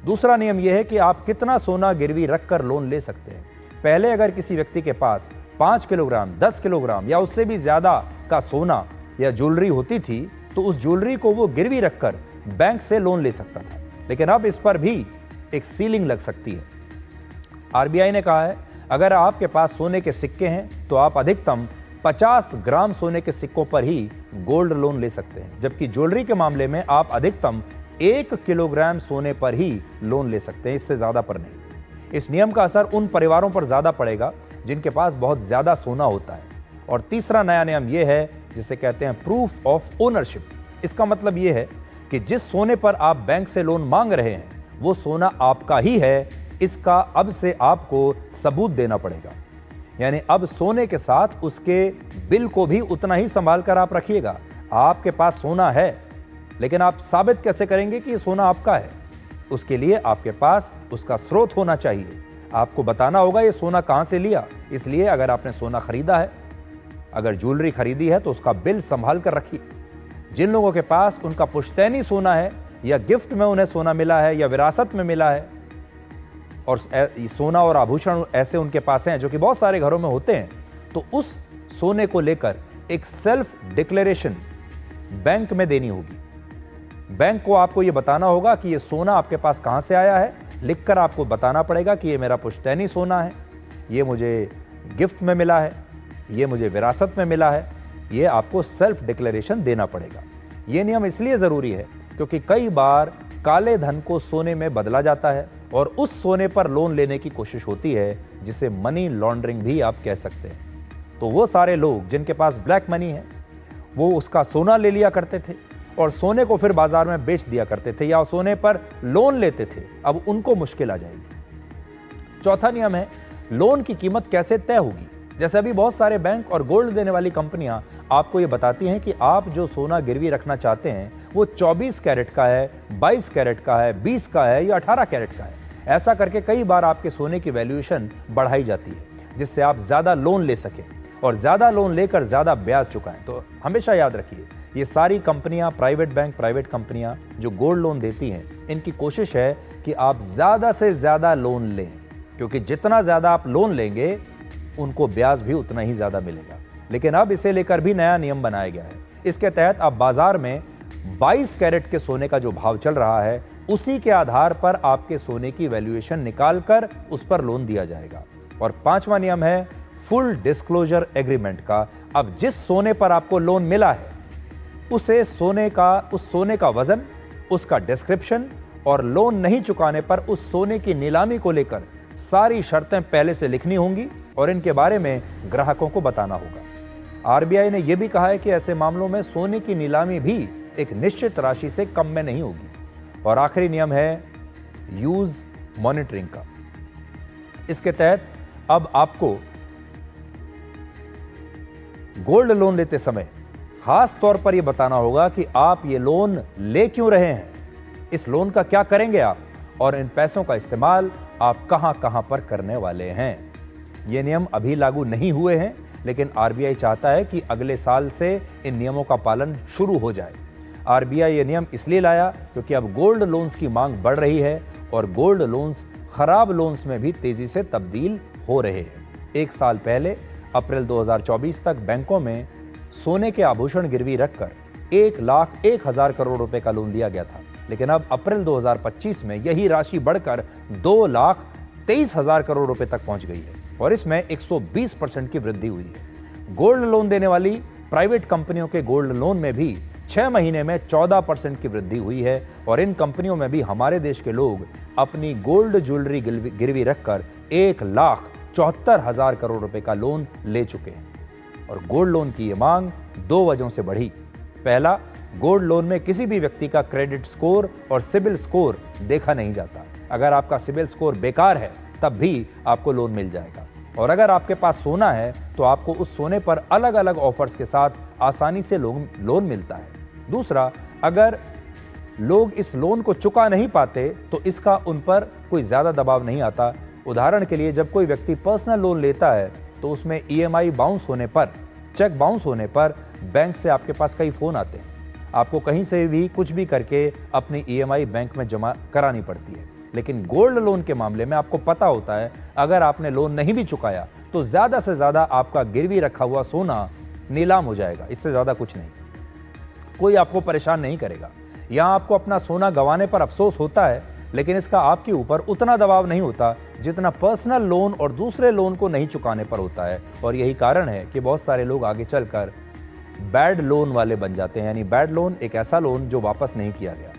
दूसरा नियम यह है कि आप कितना सोना गिरवी रखकर लोन ले सकते हैं। पहले अगर किसी व्यक्ति के पास 5 किलोग्राम, 10 किलोग्राम या उससे भी ज्यादा का सोना या ज्वेलरी होती थी तो उस ज्वेलरी को वो गिरवी रखकर बैंक से लोन ले सकता था, लेकिन अब इस पर भी एक सीलिंग लग सकती है। आरबीआई ने कहा है अगर आपके पास सोने के सिक्के हैं तो आप अधिकतम 50 ग्राम सोने के सिक्कों पर ही गोल्ड लोन ले सकते हैं, जबकि ज्वेलरी के मामले में आप अधिकतम 1 किलोग्राम सोने पर ही लोन ले सकते हैं, इससे ज्यादा पर नहीं। इस नियम का असर उन परिवारों पर ज्यादा पड़ेगा जिनके पास बहुत ज्यादा सोना होता है। और तीसरा नया नियम यह है जिसे कहते हैं प्रूफ ऑफ ओनरशिप। इसका मतलब यह है कि जिस सोने पर आप बैंक से लोन मांग रहे हैं वो सोना आपका ही है, इसका अब से आपको सबूत देना पड़ेगा। यानी अब सोने के साथ उसके बिल को भी उतना ही संभाल कर आप रखिएगा। आपके पास सोना है, लेकिन आप साबित कैसे करेंगे कि ये सोना आपका है? उसके लिए आपके पास उसका स्रोत होना चाहिए। आपको बताना होगा ये सोना कहां से लिया। इसलिए अगर आपने सोना खरीदा है, अगर ज्वेलरी खरीदी है तो उसका बिल संभाल कर रखिए। जिन लोगों के पास उनका पुश्तैनी सोना है या गिफ्ट में उन्हें सोना मिला है या विरासत में मिला है और सोना और आभूषण ऐसे उनके पास हैं जो कि बहुत सारे घरों में होते हैं, तो उस सोने को लेकर एक सेल्फ डिक्लेरेशन बैंक में देनी होगी। बैंक को आपको यह बताना होगा कि यह सोना आपके पास कहां से आया है। लिखकर आपको बताना पड़ेगा कि यह मेरा पुश्तैनी सोना है, यह मुझे गिफ्ट में मिला है, यह मुझे विरासत में मिला है। यह आपको सेल्फ डिक्लेरेशन देना पड़ेगा। यह नियम इसलिए जरूरी है क्योंकि कई बार काले धन को सोने में बदला जाता है और उस सोने पर लोन लेने की कोशिश होती है, जिसे मनी लॉन्ड्रिंग भी आप कह सकते हैं। तो वो सारे लोग जिनके पास ब्लैक मनी है वो उसका सोना ले लिया करते थे और सोने को फिर बाजार में बेच दिया करते थे या सोने पर लोन लेते थे। अब उनको मुश्किल आ जाएगी। चौथा नियम है लोन की कीमत कैसे तय होगी। जैसे अभी बहुत सारे बैंक और गोल्ड देने वाली कंपनियां आपको ये बताती हैं कि आप जो सोना गिरवी रखना चाहते हैं वो 24 कैरेट का है, 22 कैरेट का है, 20 का है या 18 कैरेट का है। ऐसा करके कई बार आपके सोने की वैल्यूएशन बढ़ाई जाती है, जिससे आप ज्यादा लोन ले सकें और ज्यादा लोन लेकर ज्यादा ब्याज चुकाएं। तो हमेशा याद रखिए, ये सारी कंपनियां, प्राइवेट बैंक, प्राइवेट कंपनियां जो गोल्ड लोन देती हैं, इनकी कोशिश है कि आप ज्यादा से ज्यादा लोन लें, क्योंकि जितना ज्यादा आप लोन लेंगे उनको ब्याज भी उतना ही ज्यादा मिलेगा। लेकिन अब इसे लेकर भी नया नियम बनाया गया है। इसके तहत अब बाजार में 22 कैरेट के सोने का जो भाव चल रहा है उसी के आधार पर आपके सोने की वैल्यूएशन निकालकर उस पर लोन दिया जाएगा। और पांचवा नियम है फुल डिस्क्लोजर एग्रीमेंट का। अब जिस सोने पर आपको लोन मिला है उस सोने का वजन, उसका डिस्क्रिप्शन और लोन नहीं चुकाने पर उस सोने की नीलामी को लेकर सारी शर्तें पहले से लिखनी होंगी और इनके बारे में ग्राहकों को बताना होगा। आरबीआई ने यह भी कहा है कि ऐसे मामलों में सोने की नीलामी भी एक निश्चित राशि से कम में नहीं होगी। और आखिरी नियम है यूज मॉनिटरिंग का। इसके तहत अब आपको गोल्ड लोन लेते समय खास तौर पर यह बताना होगा कि आप ये लोन ले क्यों रहे हैं, इस लोन का क्या करेंगे आप, और इन पैसों का इस्तेमाल आप कहां कहां पर करने वाले हैं। ये नियम अभी लागू नहीं हुए हैं, लेकिन आरबीआई चाहता है कि अगले साल से इन नियमों का पालन शुरू हो जाए। आरबीआई ये नियम इसलिए लाया क्योंकि अब गोल्ड लोन्स की मांग बढ़ रही है और गोल्ड लोन्स खराब लोन्स में भी तेजी से तब्दील हो रहे हैं। एक साल पहले अप्रैल 2024 तक बैंकों में सोने के आभूषण गिरवी रखकर 1,01,000 करोड़ रुपए का लोन लिया गया था, लेकिन अब अप्रैल 2025 में यही राशि बढ़कर 2,23,000 करोड़ रुपए तक पहुंच गई है और इसमें 120% की वृद्धि हुई है। गोल्ड लोन देने वाली प्राइवेट कंपनियों के गोल्ड लोन में भी 6 महीने में 14% की वृद्धि हुई है और इन कंपनियों में भी हमारे देश के लोग अपनी गोल्ड ज्वेलरी गिरवी रखकर 74,000 करोड़ रुपए का लोन ले चुके हैं। और गोल्ड लोन की ये मांग 2 वजहों से बढ़ी। पहला, गोल्ड लोन में किसी भी व्यक्ति का क्रेडिट स्कोर और सिबिल स्कोर देखा नहीं जाता। अगर आपका सिबिल स्कोर बेकार है तब भी आपको लोन मिल जाएगा। और अगर आपके पास सोना है तो आपको उस सोने पर अलग अलग ऑफर्स के साथ आसानी से लोन मिलता है। दूसरा, अगर लोग इस लोन को चुका नहीं पाते तो इसका उन पर कोई ज्यादा दबाव नहीं आता। उदाहरण के लिए, जब कोई व्यक्ति पर्सनल लोन लेता है तो उसमें ईएमआई बाउंस होने पर, चेक बाउंस होने पर बैंक से आपके पास कई फोन आते हैं। आपको कहीं से भी कुछ भी करके अपनी ईएमआई बैंक में जमा करानी पड़ती है। लेकिन गोल्ड लोन के मामले में आपको पता होता है, अगर आपने लोन नहीं भी चुकाया तो ज्यादा से ज्यादा आपका गिरवी रखा हुआ सोना नीलाम हो जाएगा, इससे ज्यादा कुछ नहीं। कोई आपको परेशान नहीं करेगा। यहां आपको अपना सोना गंवाने पर अफसोस होता है, लेकिन इसका आपके ऊपर उतना दबाव नहीं होता जितना पर्सनल लोन और दूसरे लोन को नहीं चुकाने पर होता है। और यही कारण है कि बहुत सारे लोग आगे चलकर बैड लोन वाले बन जाते हैं। यानी बैड लोन एक ऐसा लोन जो वापस नहीं किया गया।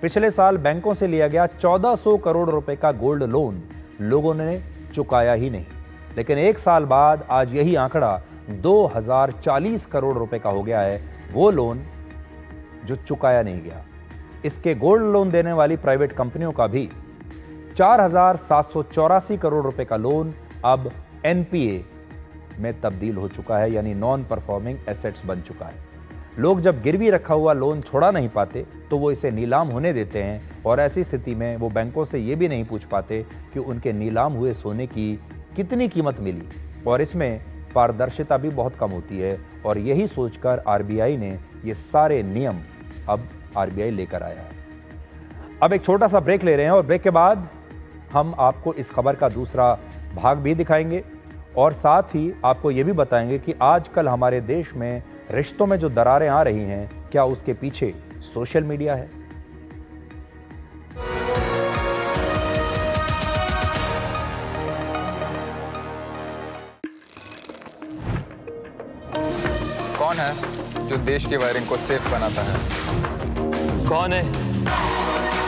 पिछले साल बैंकों से लिया गया 1400 करोड़ रुपए का गोल्ड लोन लोगों ने चुकाया ही नहीं, लेकिन एक साल बाद आज यही आंकड़ा 2040 करोड़ रुपए का हो गया है, वो लोन जो चुकाया नहीं गया। इसके गोल्ड लोन देने वाली प्राइवेट कंपनियों का भी 4784 करोड़ रुपए का लोन अब एनपीए में तब्दील हो चुका है, यानी नॉन परफॉर्मिंग एसेट्स बन चुका है। लोग जब गिरवी रखा हुआ लोन छोड़ा नहीं पाते तो वो इसे नीलाम होने देते हैं, और ऐसी स्थिति में वो बैंकों से ये भी नहीं पूछ पाते कि उनके नीलाम हुए सोने की कितनी कीमत मिली, और इसमें पारदर्शिता भी बहुत कम होती है। और यही सोचकर आरबीआई ने ये सारे नियम अब आरबीआई लेकर आया है। अब एक छोटा सा ब्रेक ले रहे हैं, और ब्रेक के बाद हम आपको इस खबर का दूसरा भाग भी दिखाएंगे, और साथ ही आपको ये भी बताएंगे कि आजकल हमारे देश में रिश्तों में जो दरारें आ रही हैं, क्या उसके पीछे सोशल मीडिया है। कौन है जो देश की वायरिंग को सेफ बनाता है? कौन है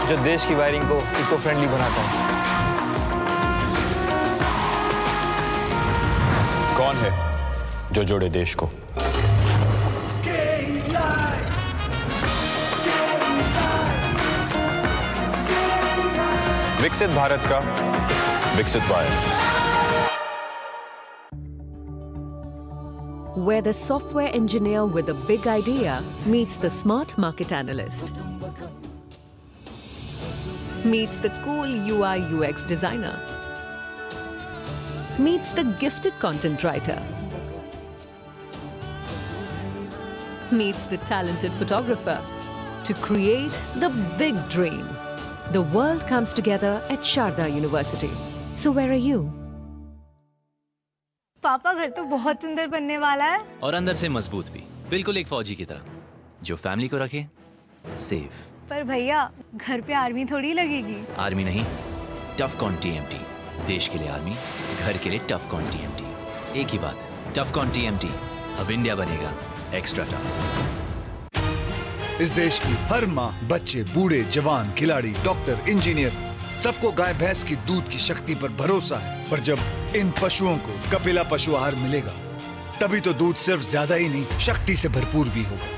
जो देश की वायरिंग को इको फ्रेंडली बनाता है? कौन है जो जोड़े देश को? विकसित भारत का विकसित wire. Where the software engineer with a big idea meets the smart market analyst, meets the cool UI UX designer, meets the gifted content writer, meets the talented photographer to create the big dream. The world comes together at Sharda University. So where are you? पापा, घर तो बहुत सुंदर बनने वाला है, और अंदर से मजबूत भी, बिल्कुल एक फौजी की तरह जो फैमिली को रखे सेफ। पर भैया, घर पे आर्मी थोड़ी लगेगी। आर्मी नहीं, टफकॉन टीएमटी। देश के लिए आर्मी, घर के लिए टफकॉन टीएमटी। एक ही बात है, टफकॉन टीएमटी। अब इंडिया बनेगा एक्स्ट्रा टफ। इस देश की हर माँ, बच्चे, बूढ़े, जवान, खिलाड़ी, डॉक्टर, इंजीनियर, सबको गाय भैंस की दूध की शक्ति पर भरोसा है। पर जब इन पशुओं को कपिला पशु आहार मिलेगा, तभी तो दूध सिर्फ ज्यादा ही नहीं, शक्ति से भरपूर भी होगा।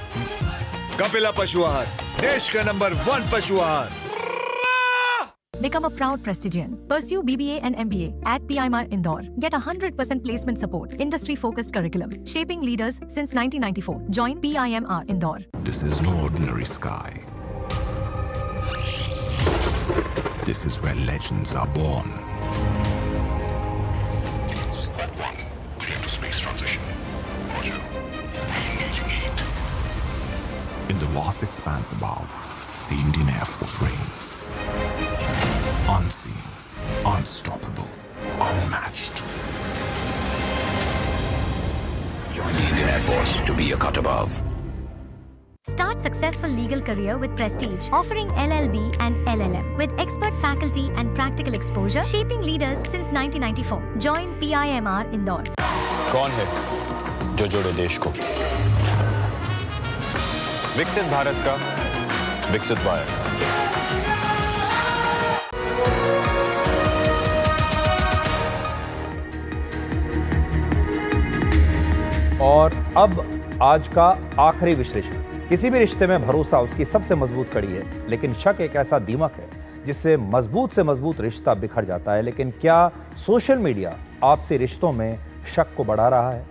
कपिला पशु आहार, देश का नंबर 1 पशु आहार। Become a proud Prestigian. Pursue BBA and MBA at PIMR Indore. Get 100% placement support. Industry-focused curriculum. Shaping leaders since 1994. Join PIMR Indore. This is no ordinary sky. This is where legends are born. Space transition. Roger. Engaging heat. In the vast expanse above, the Indian Air Force reigns. Unseen, unstoppable, unmatched. Join the Indian Air Force to be a cut above. Start successful legal career with Prestige, offering LLB and LLM with expert faculty and practical exposure, shaping leaders since 1994. Join PIMR Indore. कौन है जो जोड़े देश को? विकसित भारत का विकसित wire. और अब आज का आखिरी विश्लेषण। किसी भी रिश्ते में भरोसा उसकी सबसे मजबूत कड़ी है, लेकिन शक एक ऐसा दीमक है जिससे मजबूत से मजबूत रिश्ता बिखर जाता है। लेकिन क्या सोशल मीडिया आपसी रिश्तों में शक को बढ़ा रहा है?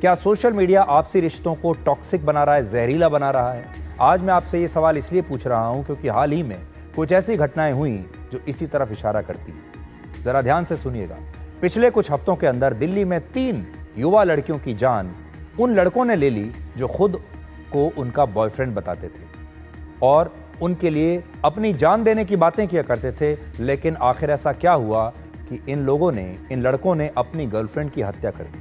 क्या सोशल मीडिया आपसी रिश्तों को टॉक्सिक बना रहा है, जहरीला बना रहा है? आज मैं आपसे ये सवाल इसलिए पूछ रहा हूं क्योंकि हाल ही में कुछ ऐसी घटनाएं हुई जो इसी तरफ इशारा करती हैं। जरा ध्यान से सुनिएगा। पिछले कुछ हफ्तों के अंदर दिल्ली में 3 युवा लड़कियों की जान उन लड़कों ने ले ली जो खुद को उनका बॉयफ्रेंड बताते थे और उनके लिए अपनी जान देने की बातें किया करते थे। लेकिन आखिर ऐसा क्या हुआ कि इन लड़कों ने अपनी गर्लफ्रेंड की हत्या कर दी।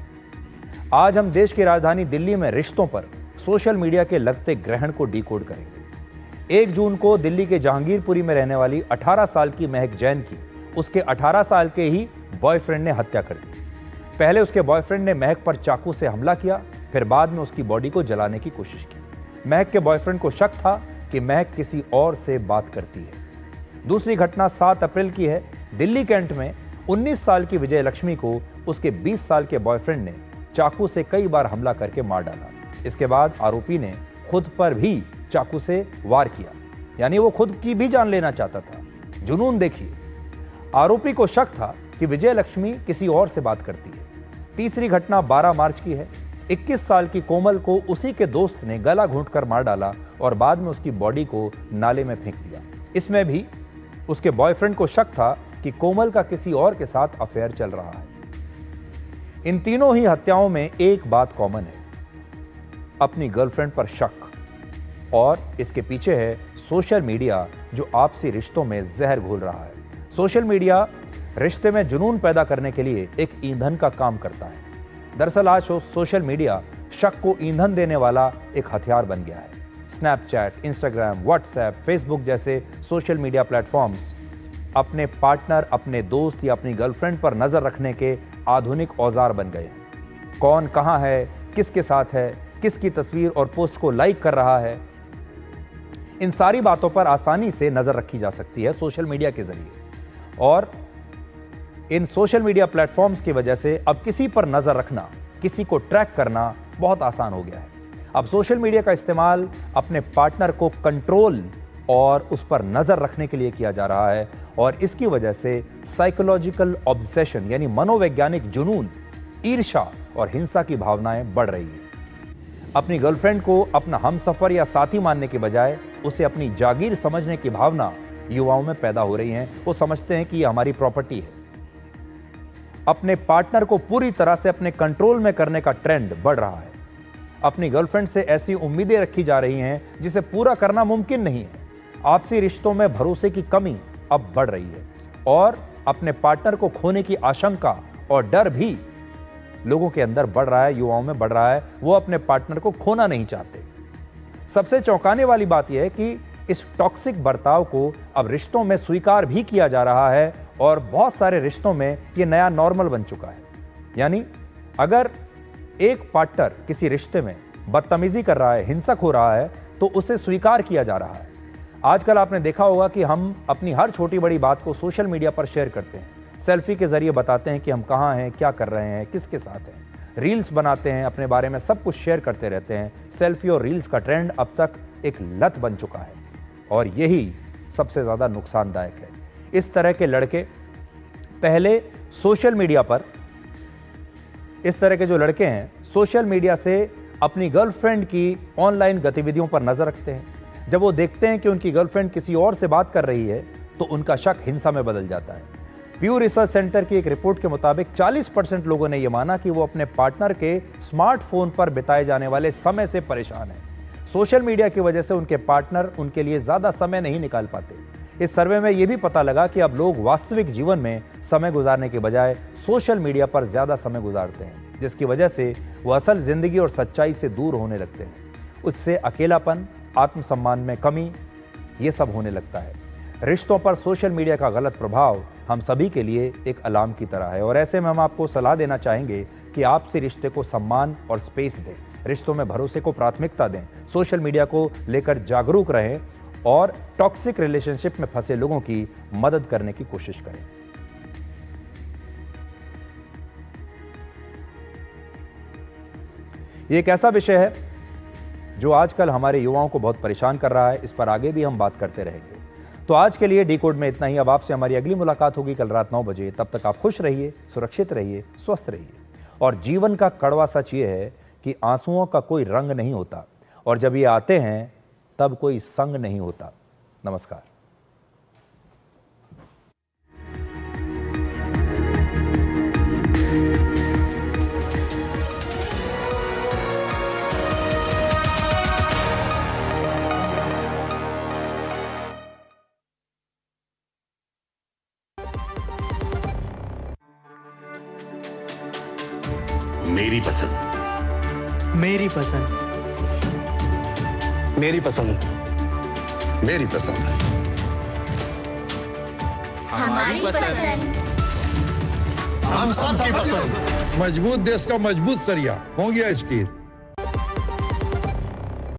आज हम देश की राजधानी दिल्ली में रिश्तों पर सोशल मीडिया के लगते ग्रहण को डिकोड करेंगे। 1 जून को दिल्ली के जहांगीरपुरी में रहने वाली 18 साल की महक जैन की उसके 18 साल के ही बॉयफ्रेंड ने हत्या कर दी। पहले उसके बॉयफ्रेंड ने महक पर चाकू से हमला किया, फिर बाद में उसकी बॉडी को जलाने की कोशिश की। महक के बॉयफ्रेंड को शक था कि महक किसी और से बात करती है। दूसरी घटना 7 अप्रैल की है। दिल्ली कैंट में 19 साल की विजय लक्ष्मी को उसके 20 साल के बॉयफ्रेंड ने चाकू से कई बार हमला करके मार डाला। इसके बाद आरोपी ने खुद पर भी चाकू से वार किया, यानी वो खुद की भी जान लेना चाहता था। जुनून देखिए। आरोपी को शक था कि विजय लक्ष्मी किसी और से बात करती है। तीसरी घटना 12 मार्च की है। 21 साल की कोमल को उसी के दोस्त ने गला घोंटकर मार डाला और बाद में उसकी बॉडी को नाले में फेंक दिया। इसमें भी उसके बॉयफ्रेंड को शक था कि कोमल का किसी और के साथ अफेयर चल रहा है। इन तीनों ही हत्याओं में एक बात कॉमन है, अपनी गर्लफ्रेंड पर शक। और इसके पीछे है सोशल मीडिया जो आपसी रिश्तों में जहर घोल रहा है। सोशल मीडिया रिश्ते में जुनून पैदा करने के लिए एक ईंधन का काम करता है। दरअसल आज सोशल मीडिया शक को ईंधन देने वाला एक हथियार बन गया है। स्नैपचैट, इंस्टाग्राम, व्हाट्सएप, फेसबुक जैसे सोशल मीडिया प्लेटफॉर्म्स अपने पार्टनर, अपने दोस्त या अपनी गर्लफ्रेंड पर नजर रखने के आधुनिक औजार बन गए हैं। कौन कहां है, किसके साथ है, किसकी तस्वीर और पोस्ट को लाइक कर रहा है, इन सारी बातों पर आसानी से नजर रखी जा सकती है सोशल मीडिया के जरिए। और इन सोशल मीडिया प्लेटफॉर्म्स की वजह से अब किसी पर नजर रखना, किसी को ट्रैक करना बहुत आसान हो गया है। अब सोशल मीडिया का इस्तेमाल अपने पार्टनर को कंट्रोल और उस पर नजर रखने के लिए किया जा रहा है और इसकी वजह से साइकोलॉजिकल ऑब्सेशन यानी मनोवैज्ञानिक जुनून, ईर्ष्या और हिंसा की भावनाएं बढ़ रही है। अपनी गर्लफ्रेंड को अपना हमसफर या साथी मानने के बजाय उसे अपनी जागीर समझने की भावना युवाओं में पैदा हो रही है। वो समझते हैं कि ये हमारी प्रॉपर्टी है। अपने पार्टनर को पूरी तरह से अपने कंट्रोल में करने का ट्रेंड बढ़ रहा है। अपनी गर्लफ्रेंड से ऐसी उम्मीदें रखी जा रही हैं जिसे पूरा करना मुमकिन नहीं है। आपसी रिश्तों में भरोसे की कमी अब बढ़ रही है और अपने पार्टनर को खोने की आशंका और डर भी लोगों के अंदर बढ़ रहा है, युवाओं में बढ़ रहा है। वो अपने पार्टनर को खोना नहीं चाहते। सबसे चौंकाने वाली बात यह है कि इस टॉक्सिक बर्ताव को अब रिश्तों में स्वीकार भी किया जा रहा है और बहुत सारे रिश्तों में ये नया नॉर्मल बन चुका है। यानी अगर एक पार्टनर किसी रिश्ते में बदतमीजी कर रहा है, हिंसक हो रहा है, तो उसे स्वीकार किया जा रहा है। आजकल आपने देखा होगा कि हम अपनी हर छोटी बड़ी बात को सोशल मीडिया पर शेयर करते हैं। सेल्फी के जरिए बताते हैं कि हम कहाँ हैं, क्या कर रहे हैं, किसके साथ हैं। रील्स बनाते हैं, अपने बारे में सब कुछ शेयर करते रहते हैं। सेल्फी और रील्स का ट्रेंड अब तक एक लत बन चुका है और यही सबसे ज़्यादा नुकसानदायक है। इस तरह के लड़के पहले सोशल मीडिया पर, इस तरह के जो लड़के हैं सोशल मीडिया से अपनी गर्लफ्रेंड की ऑनलाइन गतिविधियों पर नजर रखते हैं। जब वो देखते हैं कि उनकी गर्लफ्रेंड किसी और से बात कर रही है तो उनका शक हिंसा में बदल जाता है। प्यू रिसर्च सेंटर की एक रिपोर्ट के मुताबिक 40% लोगों ने यह माना कि वो अपने पार्टनर के स्मार्टफोन पर बिताए जाने वाले समय से परेशान हैं। सोशल मीडिया की वजह से उनके पार्टनर उनके लिए ज्यादा समय नहीं निकाल पाते। इस सर्वे में यह भी पता लगा कि अब लोग वास्तविक जीवन में समय गुजारने के बजाय सोशल मीडिया पर ज्यादा समय गुजारते हैं, जिसकी वजह से वो असल जिंदगी और सच्चाई से दूर होने लगते हैं। उससे अकेलापन, आत्मसम्मान में कमी, ये सब होने लगता है। रिश्तों पर सोशल मीडिया का गलत प्रभाव हम सभी के लिए एक अलार्म की तरह है और ऐसे में हम आपको सलाह देना चाहेंगे कि आपसे रिश्ते को सम्मान और स्पेस दें, रिश्तों में भरोसे को प्राथमिकता दें, सोशल मीडिया को लेकर जागरूक रहें और टॉक्सिक रिलेशनशिप में फंसे लोगों की मदद करने की कोशिश करें। ये एक ऐसा विषय है जो आजकल हमारे युवाओं को बहुत परेशान कर रहा है। इस पर आगे भी हम बात करते रहेंगे। तो आज के लिए डिकोड में इतना ही। अब आपसे हमारी अगली मुलाकात होगी कल रात 9 बजे। तब तक आप खुश रहिए, सुरक्षित रहिए, स्वस्थ रहिए। और जीवन का कड़वा सच ये है कि आंसुओं का कोई रंग नहीं होता, और जब ये आते हैं तब कोई संग नहीं होता। नमस्कार। मेरी पसंद, मेरी पसंद, मेरी पसंद, मेरी पसंद, हमारी पसंद, हम सबकी पसंद। मजबूत देश का मजबूत सरिया हो गया स्टील।